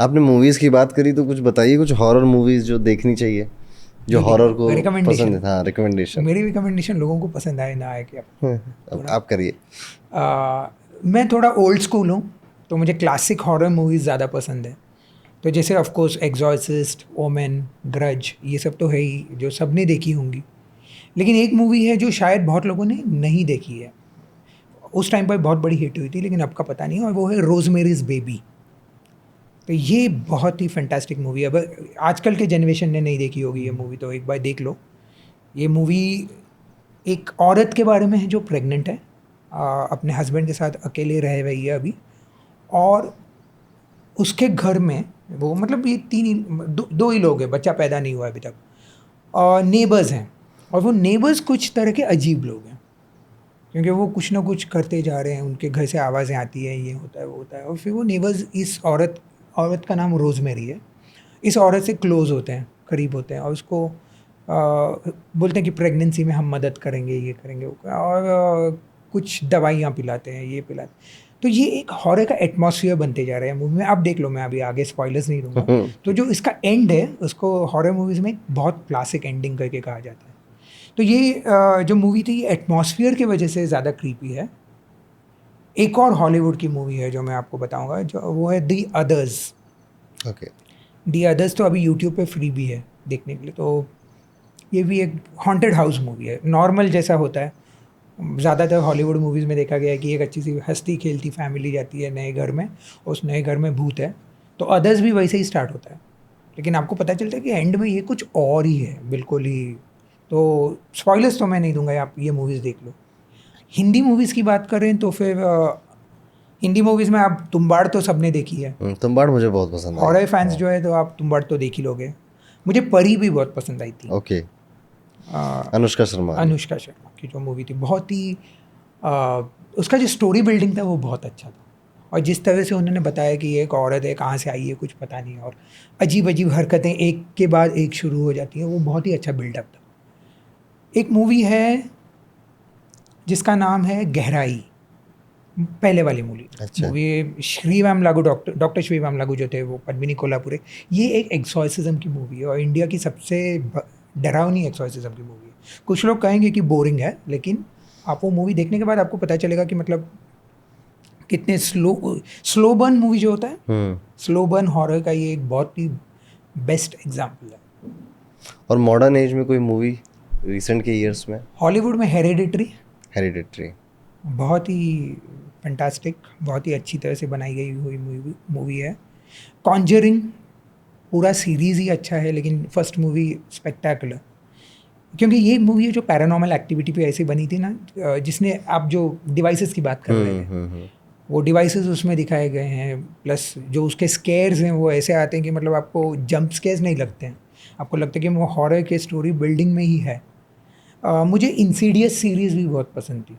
S2: आपने मूवीज़ की बात करी तो कुछ बताइए, कुछ हॉरर मूवीज़ जो देखनी चाहिए, जो हॉरर को पसंद है। हाँ, रिकमेंडेशन।
S1: मेरी रिकमेंडेशन लोगों को पसंद आए ना आए कि
S2: आप करिए।
S1: मैं थोड़ा ओल्ड स्कूल हूँ तो मुझे क्लासिक हॉरर मूवीज़ ज़्यादा पसंद है। तो जैसे of course Exorcist, Omen, Grudge, ये सब तो है ही जो सब ने देखी होंगी। लेकिन एक मूवी है जो शायद बहुत लोगों ने नहीं देखी है, उस टाइम पर बहुत बड़ी हिट हुई थी लेकिन अब का पता नहीं, और वो है रोज़मेरीज बेबी। तो ये बहुत ही फैंटास्टिक मूवी है। अब आजकल के जनरेशन ने नहीं देखी होगी ये मूवी, तो एक बार देख लो। ये मूवी एक औरत के बारे में है जो प्रेग्नेंट है, अपने हस्बैंड के साथ अकेले रह रही है अभी, और उसके घर में वो मतलब ये दो ही लोग हैं, बच्चा पैदा नहीं हुआ अभी तक, और नेबर्स हैं। और वो नेबर्स कुछ तरह के अजीब लोग हैं, क्योंकि वो कुछ ना कुछ करते जा रहे हैं, उनके घर से आवाज़ें आती हैं, ये होता है वो होता है। और फिर वो नेबर्स इस औरत का नाम रोज़मेरी है, इस औरत से क्लोज़ होते हैं, करीब होते हैं, और उसको बोलते हैं कि प्रेगनेंसी में हम मदद करेंगे, ये करेंगे वो और कुछ दवाइयाँ पिलाते हैं, ये पिलाते हैं। तो ये एक हॉरर का एटमॉस्फेयर बनते जा रहे हैं मूवी में। आप देख लो, मैं अभी आगे स्पॉयलर्स नहीं दूंगा। तो जो इसका एंड है उसको हॉरर मूवीज़ में बहुत क्लासिक एंडिंग करके कहा जाता है। तो ये जो मूवी थी ये एटमॉस्फेयर की वजह से ज़्यादा क्रीपी है। एक और हॉलीवुड की मूवी है जो मैं आपको बताऊंगा, जो वो है the others.
S2: Okay.
S1: The others तो अभी यूट्यूब पे फ्री भी है देखने के लिए। तो ये भी एक हॉन्टेड हाउस मूवी है, नॉर्मल जैसा होता है। ज़्यादातर हॉलीवुड मूवीज़ में देखा गया है कि एक अच्छी सी हंसती खेलती फैमिली जाती है नए घर में, उस नए घर में भूत है। तो अदर्स भी वैसे ही स्टार्ट होता है, लेकिन आपको पता चलता है कि एंड में ये कुछ और ही है बिल्कुल ही। तो स्पॉयलर्स तो मैं नहीं दूंगा, आप ये मूवीज़ देख लो। हिंदी मूवीज़ की बात करें तो फिर हिंदी मूवीज़ में आप तुम्बाड़ तो सबने देखी है।
S2: तुम्बाड़ मुझे बहुत पसंद है।
S1: हॉरर फैंस जो है तो आप तुम्बाड़ तो देख ही लोगे। मुझे परी भी बहुत पसंद आई थी।
S2: ओके। अनुष्का शर्मा
S1: की जो मूवी थी बहुत ही उसका जो स्टोरी बिल्डिंग था वो बहुत अच्छा था। और जिस तरह से उन्होंने बताया कि ये एक औरत है, कहाँ से आई है कुछ पता नहीं, और अजीब अजीब हरकतें एक के बाद एक शुरू हो जाती हैं, वो बहुत ही अच्छा बिल्डअप था। एक मूवी है जिसका नाम है गहराई, पहले वाली मूवी।
S2: अच्छा।
S1: मूवी श्रीराम लागू, डॉक्टर श्रीराम लागू जो थे वो पद्मिनी कोल्हापुरे। ये एक एक्सॉर्सिज्म की मूवी है और इंडिया की सबसे डरावनी एक्सॉर्सिज्म की मूवी है। कुछ लोग कहेंगे कि बोरिंग है, लेकिन आप वो मूवी देखने के बाद आपको पता चलेगा कि मतलब कितने स्लो बर्न मूवी जो होता है, स्लो बर्न हॉरर का ये एक बहुत ही बेस्ट एग्जाम्पल है।
S2: और मॉडर्न एज में कोई मूवी रिसेंट के ईयर्स में?
S1: हॉलीवुड में हेरिडिटरी बहुत ही फैंटास्टिक, बहुत ही अच्छी तरह से बनाई गई हुई मूवी है। कॉन्जरिंग पूरा सीरीज़ ही अच्छा है, लेकिन फर्स्ट मूवी स्पेक्टेकुलर, क्योंकि ये मूवी है जो पैरानॉर्मल एक्टिविटी पे ऐसे बनी थी ना, जिसने आप जो डिवाइसेस की बात कर रहे हैं वो डिवाइसेस उसमें दिखाए गए हैं, प्लस जो उसके स्केयर्स हैं वो ऐसे आते हैं कि मतलब आपको जंप स्केयर्स नहीं लगते हैं, आपको लगता है कि वो हॉरर के स्टोरी बिल्डिंग में ही है। मुझे इंसीडियस सीरीज़ भी बहुत पसंद थी।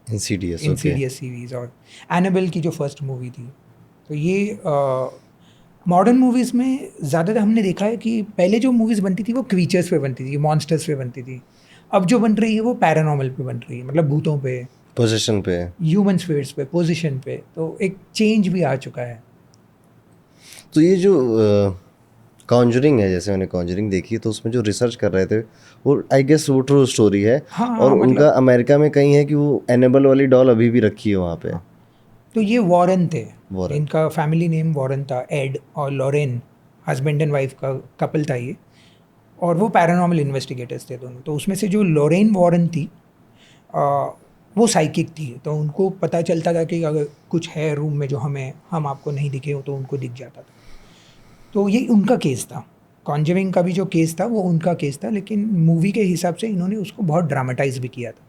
S1: इंसीडियस सीरीज़ और एनाबेल की जो फर्स्ट मूवी थी। तो ये मॉडर्न मूवीज़ में ज़्यादातर हमने देखा है कि पहले जो मूवीज़ बनती थी वो क्रीचर्स पे बनती थी, मॉन्स्टर्स पे बनती थी। अब जो बन रही है वो पैरानॉर्मल पे बन रही है, मतलब भूतों पे,
S2: पोजीशन पे,
S1: ह्यूमन स्पिरिट्स पे, पोजीशन पे। तो एक चेंज भी आ चुका है।
S2: तो ये जो कॉन्जरिंग है, जैसे मैंने कॉन्जरिंग देखी तो उसमें जो रिसर्च कर रहे थे वो आई गेस वो ट्रू स्टोरी है।
S1: हाँ,
S2: और
S1: मतलब,
S2: उनका अमेरिका में कहीं है कि वो एनेबल वाली डॉल अभी भी रखी है वहाँ पे।
S1: तो ये वॉरेन थे,
S2: वॉरेन।
S1: इनका फैमिली नेम वॉरेन था, एड और लॉरेन, हस्बैंड एंड वाइफ का कपल था ये, और वो पैरानॉर्मल इन्वेस्टिगेटर्स थे दोनों। तो उसमें से जो लॉरेन वॉरेन थी वो साइकिक थी, तो उनको पता चलता था कि अगर कुछ है रूम में जो हम आपको नहीं दिखे हो तो उनको दिख जाता था। तो ये उनका केस था, कॉन्जरिंग का भी जो केस था वो उनका केस था, लेकिन मूवी के हिसाब से इन्होंने उसको बहुत ड्रामेटाइज भी किया था।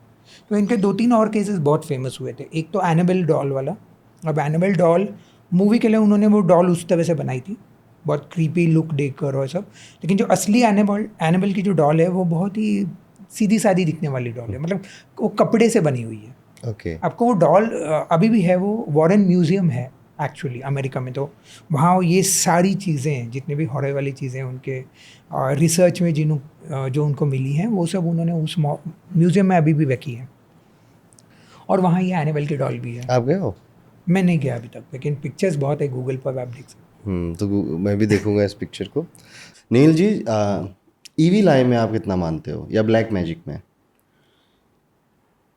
S1: तो इनके 2-3 और केसेस बहुत फेमस हुए थे। एक तो एनाबेल डॉल वाला। अब एनाबेल डॉल मूवी के लिए उन्होंने वो डॉल उस तरह से बनाई थी, बहुत क्रीपी लुक देखकर और सब, लेकिन जो असली एनाबेल की जो डॉल है वो बहुत ही सीधी सादी दिखने वाली डॉल है, मतलब वो कपड़े से बनी हुई है।
S2: ओके।
S1: आपको वो डॉल अभी भी है, वो वॉरेन म्यूज़ियम है एक्चुअली अमेरिका में। तो वहाँ ये सारी चीज़ें, जितने भी हॉरर वाली चीज़ें उनके रिसर्च में जो उनको मिली हैं, वो सब उन्होंने उस म्यूज़ियम में अभी भी रखी है। और वहाँ ये एनाबेल की डॉल भी है।
S2: आप गए हो?
S1: मैं नहीं गया अभी तक, लेकिन पिक्चर्स बहुत है गूगल पर, आप देख सकते
S2: तो मैं भी देखूंगा इस पिक्चर को। नील जी, ईवी लाई में आप कितना मानते हो या ब्लैक मैजिक में?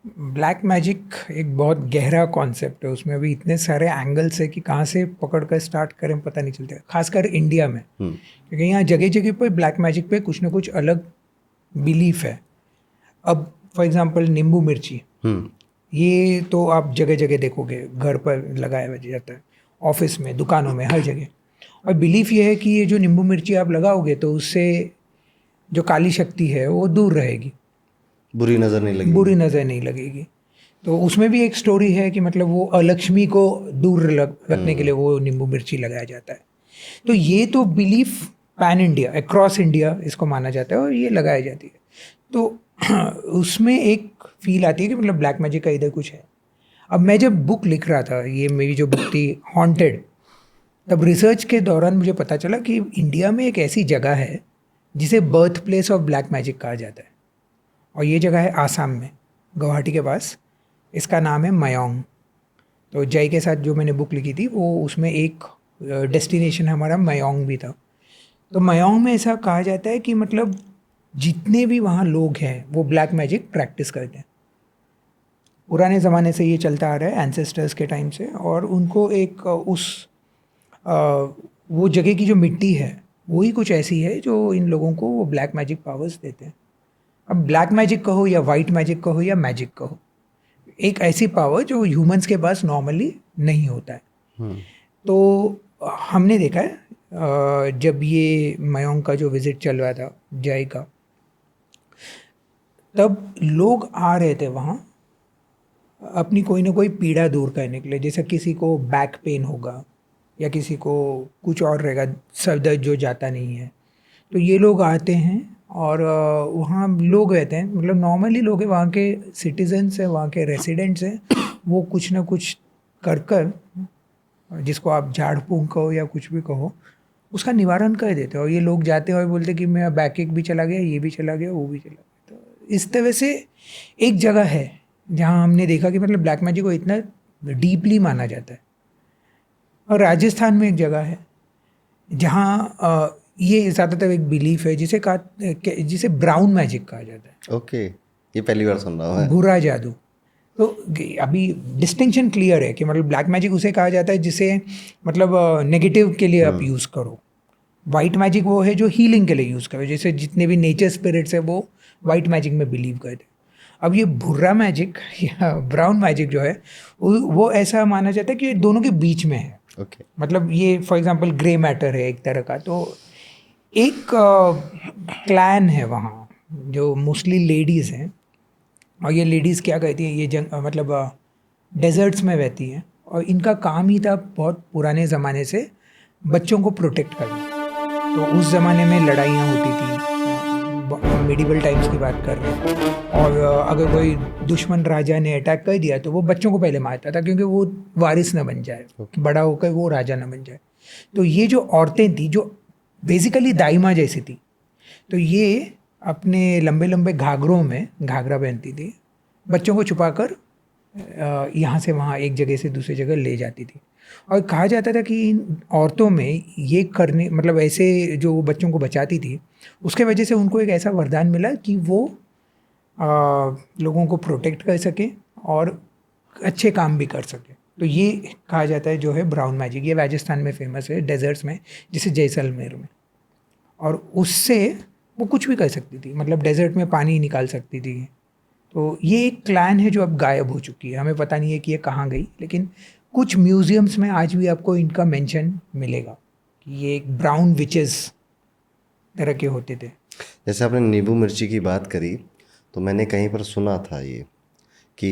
S1: ब्लैक मैजिक एक बहुत गहरा कॉन्सेप्ट है, उसमें अभी इतने सारे एंगल्स है कि कहाँ से पकड़ कर स्टार्ट करें पता नहीं चलता, खासकर इंडिया में, क्योंकि यहाँ जगह जगह पर ब्लैक मैजिक पे कुछ ना कुछ अलग बिलीफ है। अब फॉर एग्जांपल नींबू मिर्ची, ये तो आप जगह जगह देखोगे, घर पर लगाया जाता है, ऑफिस में, दुकानों में, हर जगह। और बिलीफ ये है कि ये जो नींबू मिर्ची आप लगाओगे तो उससे जो काली शक्ति है वो दूर रहेगी,
S2: बुरी नज़र नहीं लगेगी।
S1: बुरी नज़र नहीं लगेगी। तो उसमें भी एक स्टोरी है कि मतलब वो अलक्ष्मी को दूर रखने के लिए वो नींबू मिर्ची लगाया जाता है। तो ये तो belief pan India, across India इसको माना जाता है और ये लगाई जाती है। तो उसमें एक फील आती है कि मतलब ब्लैक मैजिक का इधर कुछ है। अब मैं जब बुक लिख रहा था, ये मेरी जो बुक थी हॉन्टेड, तब रिसर्च के दौरान मुझे पता चला कि इंडिया में एक ऐसी जगह है जिसे birth place of black magic कहा जाता है, और ये जगह है आसाम में, गुवाहाटी के पास। इसका नाम है मयोंग। तो जय के साथ जो मैंने बुक लिखी थी वो उसमें एक डेस्टिनेशन हमारा मयोंग भी था। तो मयोंग में ऐसा कहा जाता है कि मतलब जितने भी वहाँ लोग हैं वो ब्लैक मैजिक प्रैक्टिस करते हैं। पुराने ज़माने से ये चलता आ रहा है, एंसेस्टर्स के टाइम से, और उनको एक वो जगह की जो मिट्टी है वही कुछ ऐसी है जो इन लोगों को वो ब्लैक मैजिक पावर्स देते हैं। अब ब्लैक मैजिक कहो या वाइट मैजिक कहो या मैजिक कहो, एक ऐसी पावर जो ह्यूमंस के पास नॉर्मली नहीं होता है। तो हमने देखा है जब ये मयोंग का जो विज़िट चल रहा था जय का, तब लोग आ रहे थे वहाँ अपनी कोई ना कोई पीड़ा दूर करने के लिए। जैसे किसी को बैक पेन होगा या किसी को कुछ और रहेगा, सर दर्द जो जाता नहीं है, तो ये लोग आते हैं और वहाँ लोग रहते हैं, मतलब नॉर्मली लोग हैं, वहाँ के सिटीजन्स हैं, वहाँ के रेसिडेंट्स हैं, वो कुछ ना कुछ कर जिसको आप झाड़ फूंक कहो या कुछ भी कहो, उसका निवारण कर देते हैं। और ये लोग जाते हैं और बोलते हैं कि मेरा बैक एक भी चला गया, ये भी चला गया, वो भी चला गया। तो इस तरह से एक जगह है जहाँ हमने देखा कि मतलब ब्लैक मैजिक को इतना डीपली माना जाता है। और राजस्थान में एक जगह है जहाँ ये ज़्यादातर एक बिलीफ है जिसे ब्राउन मैजिक कहा जाता है।
S2: ओके, ये पहली बार सुन रहा हूँ मैं।
S1: भूरा जादू। तो अभी डिस्टिंक्शन क्लियर है कि मतलब ब्लैक मैजिक उसे कहा जाता है जिसे मतलब नेगेटिव के लिए आप यूज़ करो। वाइट मैजिक वो है जो हीलिंग के लिए यूज़ करो, जैसे जितने भी नेचर स्पिरिट्स है वो वाइट मैजिक में बिलीव करते हैं। अब ये भूरा मैजिक या ब्राउन मैजिक जो है वो ऐसा माना जाता है कि ये दोनों के बीच में है।
S2: ओके।
S1: मतलब ये फॉर एग्जांपल ग्रे मैटर है एक तरह का। तो एक क्लैन है वहाँ जो मोस्टली लेडीज़ हैं, और ये लेडीज़ क्या कहती हैं, ये मतलब डेजर्ट्स में रहती हैं, और इनका काम ही था बहुत पुराने ज़माने से बच्चों को प्रोटेक्ट करना। तो उस ज़माने में लड़ाइयाँ होती थी, मिडिवल टाइम्स की बात कर रहे हैं, और अगर कोई दुश्मन राजा ने अटैक कर दिया तो वो बच्चों को पहले मारता था क्योंकि वो वारिस न बन जाए, बड़ा होकर वो राजा न बन जाए। तो ये जो औरतें थी जो बेसिकली दाइमा जैसी थी, तो ये अपने लंबे लंबे घाघरों में घाघरा पहनती थी, बच्चों को छुपाकर यहाँ से वहाँ एक जगह से दूसरी जगह ले जाती थी। और कहा जाता था कि इन औरतों में ये करने मतलब ऐसे जो बच्चों को बचाती थी उसके वजह से उनको एक ऐसा वरदान मिला कि वो लोगों को प्रोटेक्ट कर सके और अच्छे काम भी कर सके। तो ये कहा जाता है जो है ब्राउन मैजिक, ये राजस्थान में फेमस है डेजर्ट्स में, जैसे जैसलमेर में। और उससे वो कुछ भी कर सकती थी, मतलब डेजर्ट में पानी निकाल सकती थी। तो ये एक क्लैन है जो अब गायब हो चुकी है, हमें पता नहीं है कि ये कहाँ गई, लेकिन कुछ म्यूजियम्स में आज भी आपको इनका मेंशन मिलेगा कि ये एक ब्राउन विचेस तरह के होते थे।
S2: जैसे आपने नींबू मिर्ची की बात करी, तो मैंने कहीं पर सुना था ये कि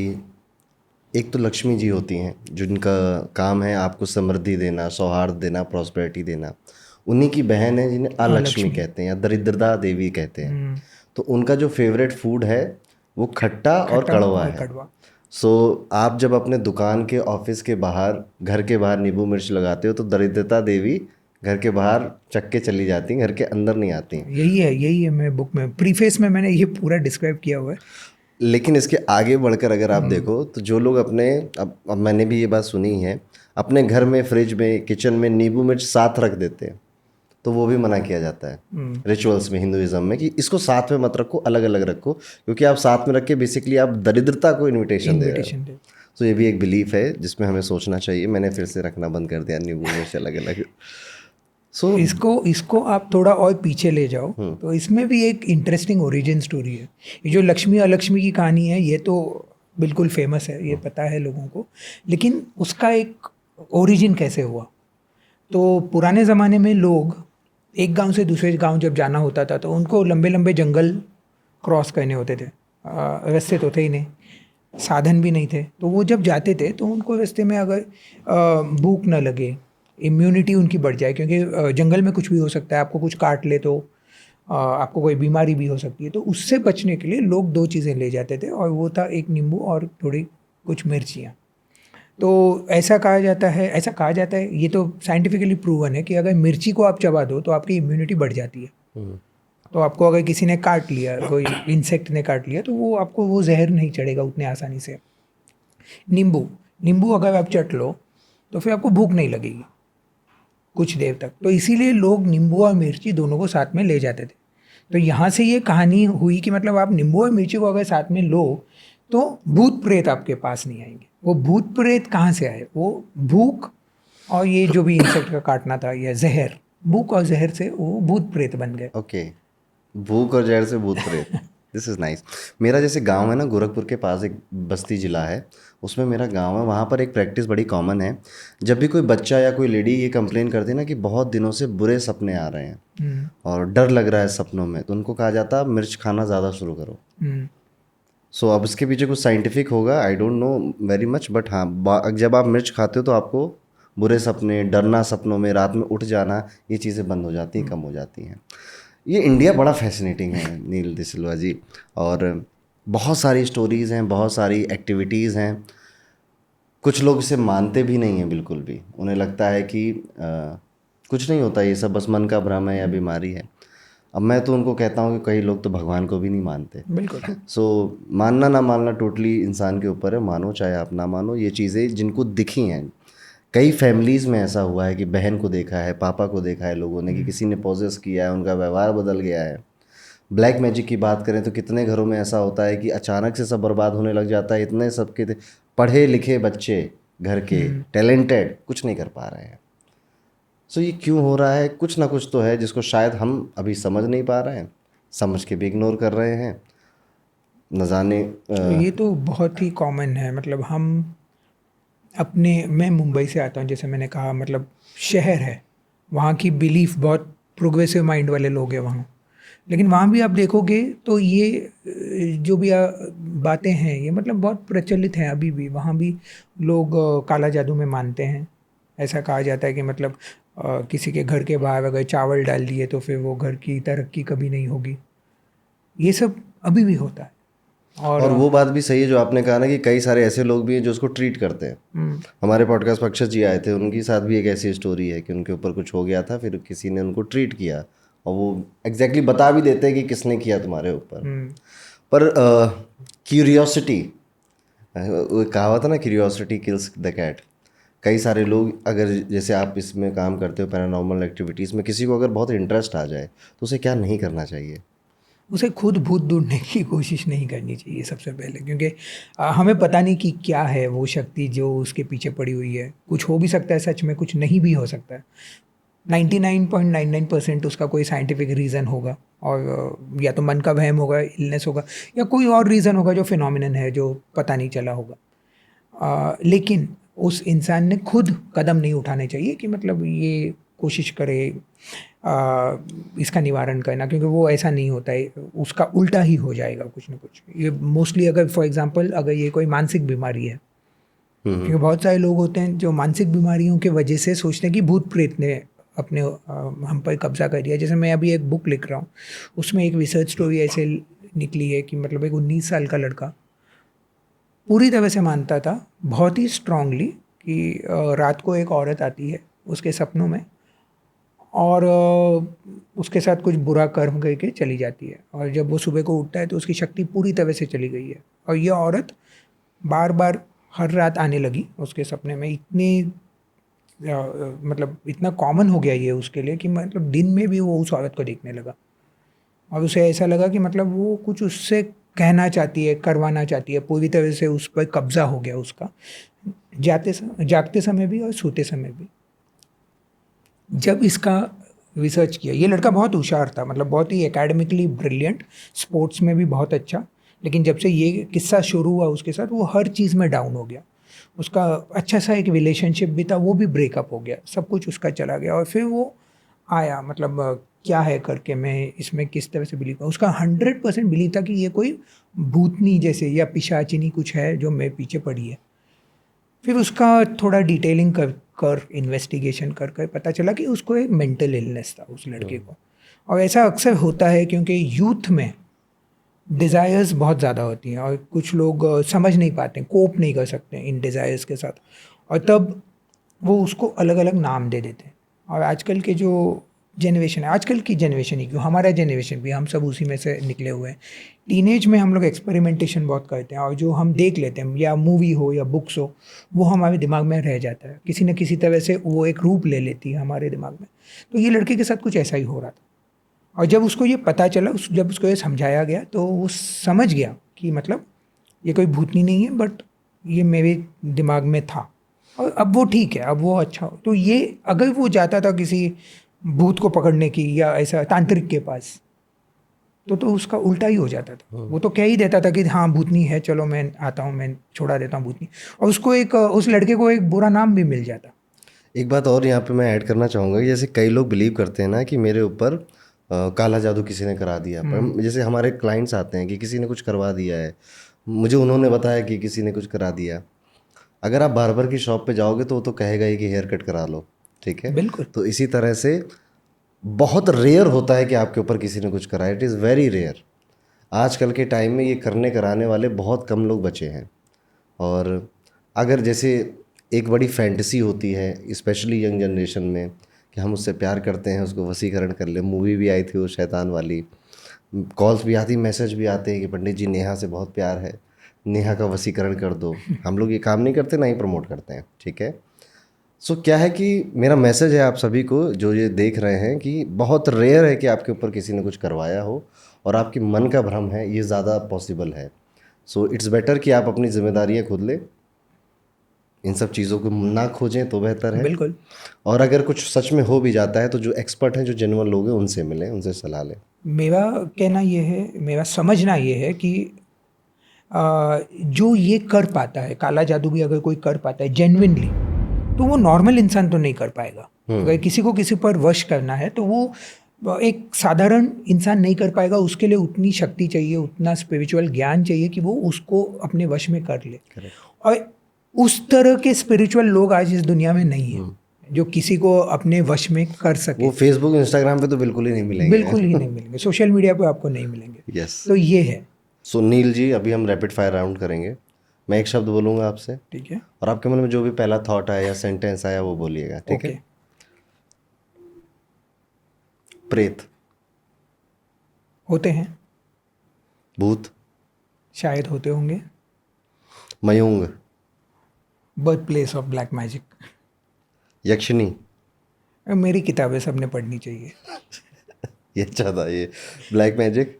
S2: एक तो लक्ष्मी जी होती हैं जिनका काम है आपको समृद्धि देना, सौहार्द देना, प्रॉस्पेरिटी देना। उन्हीं की बहन है जिन्हें अलक्ष्मी
S1: लक्ष्मी।
S2: कहते हैं या दरिद्रता देवी कहते हैं।
S1: हम्म,
S2: तो उनका जो फेवरेट फूड है वो खट्टा और
S1: खट्टा
S2: कड़वा
S1: और
S2: है।
S1: कड़वा।
S2: सो आप जब अपने दुकान के, ऑफिस के बाहर, घर के बाहर नींबू मिर्च लगाते हो तो दरिद्रता देवी घर के बाहर चख के चली जाती हैं, घर के अंदर नहीं आती।
S1: यही है मैं बुक में प्रीफेस में मैंने ये पूरा डिस्क्राइब किया हुआ है।
S2: लेकिन इसके आगे बढ़कर अगर आप
S1: हम्म,
S2: देखो तो जो लोग अपने, अब मैंने भी ये बात सुनी है, अपने घर में फ्रिज में, किचन में नींबू मिर्च साथ रख देते हैं, तो वो भी मना किया जाता है
S1: हम्म,
S2: रिचुअल्स में, हिंदुइज्म में, कि इसको साथ में मत रखो, अलग अलग रखो, क्योंकि आप साथ में रख के बेसिकली आप दरिद्रता को इनविटेशन दे रहे हो।
S1: इनविटेशन दे।
S2: तो ये भी एक बिलीफ है जिसमें हमें सोचना चाहिए। मैंने फिर से रखना बंद कर दिया नींबू मिर्च अलग अलग। सो
S1: इसको इसको आप थोड़ा और पीछे ले जाओ तो इसमें भी एक इंटरेस्टिंग ओरिजिन स्टोरी है। ये जो लक्ष्मी अलक्ष्मी की कहानी है ये तो बिल्कुल फेमस है, ये पता है लोगों को, लेकिन उसका एक ओरिजिन कैसे हुआ। तो पुराने ज़माने में लोग एक गांव से दूसरे गांव जब जाना होता था तो उनको लंबे लंबे जंगल क्रॉस करने होते थे। रास्ते तो थे ही नहीं, साधन भी नहीं थे, तो वो जब जाते थे तो उनको रास्ते में अगर भूख न लगे, इम्यूनिटी उनकी बढ़ जाए, क्योंकि जंगल में कुछ भी हो सकता है, आपको कुछ काट ले तो आपको कोई बीमारी भी हो सकती है, तो उससे बचने के लिए लोग दो चीज़ें ले जाते थे, और वो था एक नींबू और थोड़ी कुछ मिर्चियाँ। तो ऐसा कहा जाता है, ये तो साइंटिफिकली प्रूवन है कि अगर मिर्ची को आप चबा दो तो आपकी इम्यूनिटी बढ़ जाती है। तो आपको अगर किसी ने काट लिया, कोई इंसेक्ट ने काट लिया, तो वो आपको वो जहर नहीं चढ़ेगा उतने आसानी से। नींबू नींबू अगर आप चट लो तो फिर आपको भूख नहीं लगेगी कुछ देर तक, तो इसीलिए लोग नींबू और मिर्ची दोनों को साथ में ले जाते थे। तो यहाँ से ये कहानी हुई कि मतलब आप नींबू और मिर्ची को अगर साथ में लो तो भूत प्रेत आपके पास नहीं आएंगे। वो भूत प्रेत कहाँ से आए, वो भूख और ये जो भी इंसेक्ट का काटना था या जहर, भूख और जहर से वो भूत प्रेत बन गए।
S2: ओके, भूख और जहर से भूत प्रेत, दिस इज़ नाइस। मेरा जैसे गांव है ना, गोरखपुर के पास एक बस्ती जिला है, उसमें मेरा गांव है। वहाँ पर एक प्रैक्टिस बड़ी कॉमन है। जब भी कोई बच्चा या कोई लेडी ये कंप्लेन करती है ना कि बहुत दिनों से बुरे सपने आ रहे हैं और डर लग रहा है सपनों में, तो उनको कहा जाता है मिर्च खाना ज़्यादा शुरू करो।
S1: हम्म,
S2: सो अब इसके पीछे कुछ साइंटिफिक होगा, I don't know very much, but हाँ, जब आप मिर्च खाते हो तो आपको बुरे सपने, डरना सपनों में, रात में उठ जाना, ये चीज़ें बंद हो जाती हैं, कम हो जाती हैं। ये इंडिया बड़ा फैसिनेटिंग है नील डिसिल्वा जी, और बहुत सारी स्टोरीज़ हैं, बहुत सारी एक्टिविटीज़ हैं। कुछ लोग इसे मानते भी नहीं हैं बिल्कुल भी, उन्हें लगता है कि कुछ नहीं होता, ये सब बस मन का भ्रम है या बीमारी है। अब मैं तो उनको कहता हूँ कि कई लोग तो भगवान को भी नहीं मानते।
S1: बिल्कुल।
S2: सो मानना ना मानना टोटली इंसान के ऊपर है, मानो चाहे आप ना मानो। ये चीज़ें जिनको दिखी हैं, कई फैमिलीज़ में ऐसा हुआ है कि बहन को देखा है, पापा को देखा है लोगों ने कि किसी ने पॉजेस किया है, उनका व्यवहार बदल गया है। ब्लैक मैजिक की बात करें तो कितने घरों में ऐसा होता है कि अचानक से सब बर्बाद होने लग जाता है। इतने सबके पढ़े लिखे बच्चे घर के, टैलेंटेड, कुछ नहीं कर पा रहे हैं। सो ये क्यों हो रहा है? कुछ ना कुछ तो है जिसको शायद हम अभी समझ नहीं पा रहे हैं, समझ के भी इग्नोर कर रहे हैं, न जाने
S1: ये तो बहुत ही कॉमन है, मतलब हम अपने, मैं मुंबई से आता हूँ जैसे मैंने कहा, मतलब शहर है, वहाँ की बिलीफ बहुत प्रोग्रेसिव माइंड वाले लोग हैं वहाँ। लेकिन वहाँ भी आप देखोगे तो ये जो भी बातें हैं ये मतलब बहुत प्रचलित हैं अभी भी। वहाँ भी लोग काला जादू में मानते हैं। ऐसा कहा जाता है कि मतलब किसी के घर के बाहर अगर चावल डाल दिए तो फिर वो घर की तरक्की कभी नहीं होगी। ये सब अभी भी होता है। और
S2: और वो बात भी सही है जो आपने कहा ना कि कई सारे ऐसे लोग भी हैं जो उसको ट्रीट करते हैं। हमारे पॉडकास्ट पर अक्षत जी आए थे, उनके साथ भी एक ऐसी स्टोरी है कि उनके ऊपर कुछ हो गया था, फिर किसी ने उनको ट्रीट किया और वो एग्जैक्टली बता भी देते हैं कि किसने किया तुम्हारे ऊपर। पर क्यूरियोसिटी, वो कहावत है ना, क्यूरियोसिटी किल्स द कैट। कई सारे लोग, अगर जैसे आप इसमें काम करते हो पैरानॉर्मल एक्टिविटीज़ में, किसी को अगर बहुत इंटरेस्ट आ जाए तो उसे क्या नहीं करना चाहिए?
S1: उसे खुद भूत ढूंढने की कोशिश नहीं करनी चाहिए सबसे पहले, क्योंकि हमें पता नहीं कि क्या है वो शक्ति जो उसके पीछे पड़ी हुई है। कुछ हो भी सकता है सच में, कुछ नहीं भी हो सकता है। 99.99% उसका कोई साइंटिफिक रीज़न होगा, और या तो मन का वहम होगा, इलनेस होगा, या कोई और रीज़न होगा जो फिनोमिनन है जो पता नहीं चला होगा। लेकिन उस इंसान ने खुद कदम नहीं उठाने चाहिए कि मतलब ये कोशिश करे इसका निवारण करना, क्योंकि वो ऐसा नहीं होता है, उसका उल्टा ही हो जाएगा कुछ ना कुछ। ये मोस्टली अगर फॉर एग्जांपल अगर ये कोई मानसिक बीमारी है, क्योंकि बहुत सारे लोग होते हैं जो मानसिक बीमारियों के वजह से सोचते हैं कि भूत प्रेत ने अपने हम पर कब्जा कर दिया। जैसे मैं अभी एक बुक लिख रहा हूँ, उसमें एक रिसर्च स्टोरी ऐसे निकली है कि मतलब एक 19 साल का लड़का पूरी तरह से मानता था बहुत ही स्ट्रांगली कि रात को एक औरत आती है उसके सपनों में, और उसके साथ कुछ बुरा कर्म करके चली जाती है, और जब वो सुबह को उठता है तो उसकी शक्ति पूरी तरह से चली गई है। और ये औरत बार बार हर रात आने लगी उसके सपने में, इतनी मतलब इतना कॉमन हो गया ये उसके लिए कि मतलब दिन में भी वो उस औरत को देखने लगा, और उसे ऐसा लगा कि मतलब वो कुछ उससे कहना चाहती है, करवाना चाहती है, पूरी तरह से उस पर कब्जा हो गया उसका, जागते समय भी और सोते समय भी। जब इसका रिसर्च किया, ये लड़का बहुत होशियार था, मतलब बहुत ही एकेडमिकली ब्रिलियंट, स्पोर्ट्स में भी बहुत अच्छा, लेकिन जब से ये किस्सा शुरू हुआ उसके साथ वो हर चीज़ में डाउन हो गया। उसका अच्छा सा एक रिलेशनशिप भी था, वो भी ब्रेकअप हो गया, सब कुछ उसका चला गया। और फिर वो आया मतलब क्या है करके, मैं इसमें किस तरह से बिलीव करूँ। उसका 100% बिलीव था कि ये कोई भूतनी जैसे या पिशाचिनी कुछ है जो मेरे पीछे पड़ी है। फिर उसका थोड़ा डिटेलिंग कर इन्वेस्टिगेशन कर पता चला कि उसको एक मेंटल इलनेस था उस लड़के को। और ऐसा अक्सर होता है क्योंकि यूथ में डिज़ायर्स बहुत ज़्यादा होती हैं, और कुछ लोग समझ नहीं पाते, कोप नहीं कर सकते इन डिज़ायर्स के साथ, और तब वो उसको अलग अलग नाम दे देते हैं। और आजकल के जो जनरेशन है, आजकल की जनरेशन ही क्यों, हमारा जनरेशन भी, हम सब उसी में से निकले हुए हैं। टीनेज में हम लोग एक्सपेरिमेंटेशन बहुत करते हैं, और जो हम देख लेते हैं, या मूवी हो या बुक्स हो, वो हमारे दिमाग में रह जाता है, किसी न किसी तरह से वो एक रूप ले लेती है हमारे दिमाग में। तो ये लड़के के साथ कुछ ऐसा ही हो रहा था। और जब उसको ये पता चला, जब उसको ये समझाया गया, तो वो समझ गया कि मतलब ये कोई भूतनी नहीं है, बट ये मेरे दिमाग में था, और अब वो ठीक है, अब वो अच्छा हो। तो ये अगर वो जाता था किसी भूत को पकड़ने की या ऐसा तांत्रिक के पास, तो उसका उल्टा ही हो जाता था। वो तो कह ही देता था कि हाँ भूतनी है, चलो मैं आता हूँ, मैं छोड़ा देता हूँ भूतनी, और उसको एक उस लड़के को एक बुरा नाम भी मिल जाता।
S2: एक बात और यहाँ पे मैं ऐड करना चाहूँगा कि जैसे कई लोग बिलीव करते हैं ना कि मेरे ऊपर काला जादू किसी ने करा दिया, पर जैसे हमारे क्लाइंट्स आते हैं कि किसी ने कुछ करवा दिया है, मुझे उन्होंने बताया कि किसी ने कुछ करा दिया। अगर आप बार्बर की शॉप पे जाओगे तो वो तो कहेगा ही कि हेयर कट करा लो, ठीक है।
S1: बिल्कुल।
S2: तो इसी तरह से बहुत रेयर होता है कि आपके ऊपर किसी ने कुछ करा, इट इज़ वेरी रेयर। आजकल के टाइम में ये करने कराने वाले बहुत कम लोग बचे हैं। और अगर जैसे एक बड़ी फैंटेसी होती है स्पेशली यंग जनरेशन में कि हम उससे प्यार करते हैं, उसको वसीकरण कर ले। मूवी भी आई थी वो शैतान वाली, कॉल्स भी आती, मैसेज भी आते हैं कि पंडित जी नेहा से बहुत प्यार है, नेहा का वसीकरण कर दो। हम लोग ये काम नहीं करते, ना ही प्रमोट करते हैं, ठीक है। सो क्या है कि मेरा मैसेज है आप सभी को जो ये देख रहे हैं कि बहुत रेयर है कि आपके ऊपर किसी ने कुछ करवाया हो, और आपकी मन का भ्रम है, ये ज़्यादा पॉसिबल है। सो इट्स बेटर कि आप अपनी जिम्मेदारियाँ खुद लें, इन सब चीज़ों को ना खोजें तो बेहतर है।
S1: बिल्कुल।
S2: और अगर कुछ सच में हो भी जाता है तो जो एक्सपर्ट हैं, जो जेन्युइन लोग हैं, उनसे मिलें, उनसे सलाह लें।
S1: मेरा कहना ये है, मेरा समझना ये है कि जो ये कर पाता है, काला जादू भी अगर कोई कर पाता है जेन्युइनली, तो वो नॉर्मल इंसान तो नहीं कर पाएगा। अगर किसी को किसी पर वश करना है तो वो एक साधारण इंसान नहीं कर पाएगा। उसके लिए उतनी शक्ति चाहिए, उतना स्पिरिचुअल ज्ञान चाहिए कि वो उसको अपने वश में कर ले। और उस तरह के स्पिरिचुअल लोग आज इस दुनिया में नहीं है जो किसी को अपने वश में कर सके।
S2: वो फेसबुक इंस्टाग्राम पे तो बिल्कुल ही नहीं मिलेंगे,
S1: बिल्कुल ही नहीं मिलेंगे, सोशल मीडिया पे आपको नहीं मिलेंगे।
S2: यस।
S1: तो ये है।
S2: सो नील जी, अभी हम रैपिड फायर राउंड करेंगे। मैं एक शब्द बोलूँगा आपसे,
S1: ठीक है।
S2: और आपके मन में जो भी पहला थॉट आया या सेंटेंस आया वो बोलिएगा, ठीक
S1: ओके।
S2: है। प्रेत,
S1: होते हैं,
S2: भूत,
S1: शायद होते होंगे।
S2: Mayong,
S1: birth place of black magic.
S2: यक्षिणी,
S1: मेरी किताबें सबने पढ़नी चाहिए।
S2: ये अच्छा था ये। ब्लैक मैजिक,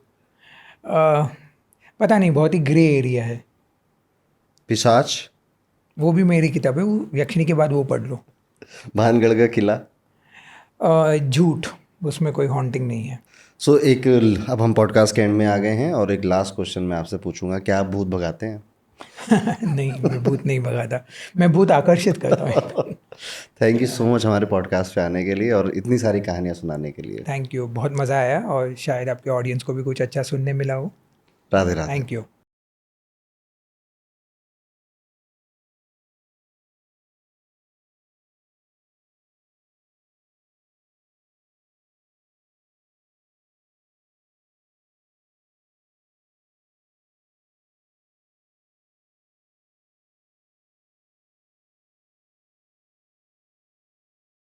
S1: पता नहीं, बहुत ही ग्रे एरिया है।
S2: पिशाच,
S1: वो भी मेरी किताब है, वो यक्षिणी के बाद वो पढ़ लो।
S2: भानगढ़ का किला।
S1: झूठ, उसमें कोई हॉन्टिंग नहीं है।
S2: सो एक, अब हम पॉडकास्ट के एंड में आ गए हैं और एक लास्ट क्वेश्चन मैं आपसे पूछूंगा, क्या आप भूत भगाते हैं?
S1: नहीं, मैं भूत नहीं भगाता, मैं भूत आकर्षित करता हूँ।
S2: थैंक यू सो मच हमारे पॉडकास्ट पे आने के लिए और इतनी सारी कहानियाँ सुनाने के लिए।
S1: थैंक यू, बहुत मज़ा आया और शायद आपके ऑडियंस को भी कुछ अच्छा सुनने मिला हो।
S2: राधे राधे।
S1: Thank you.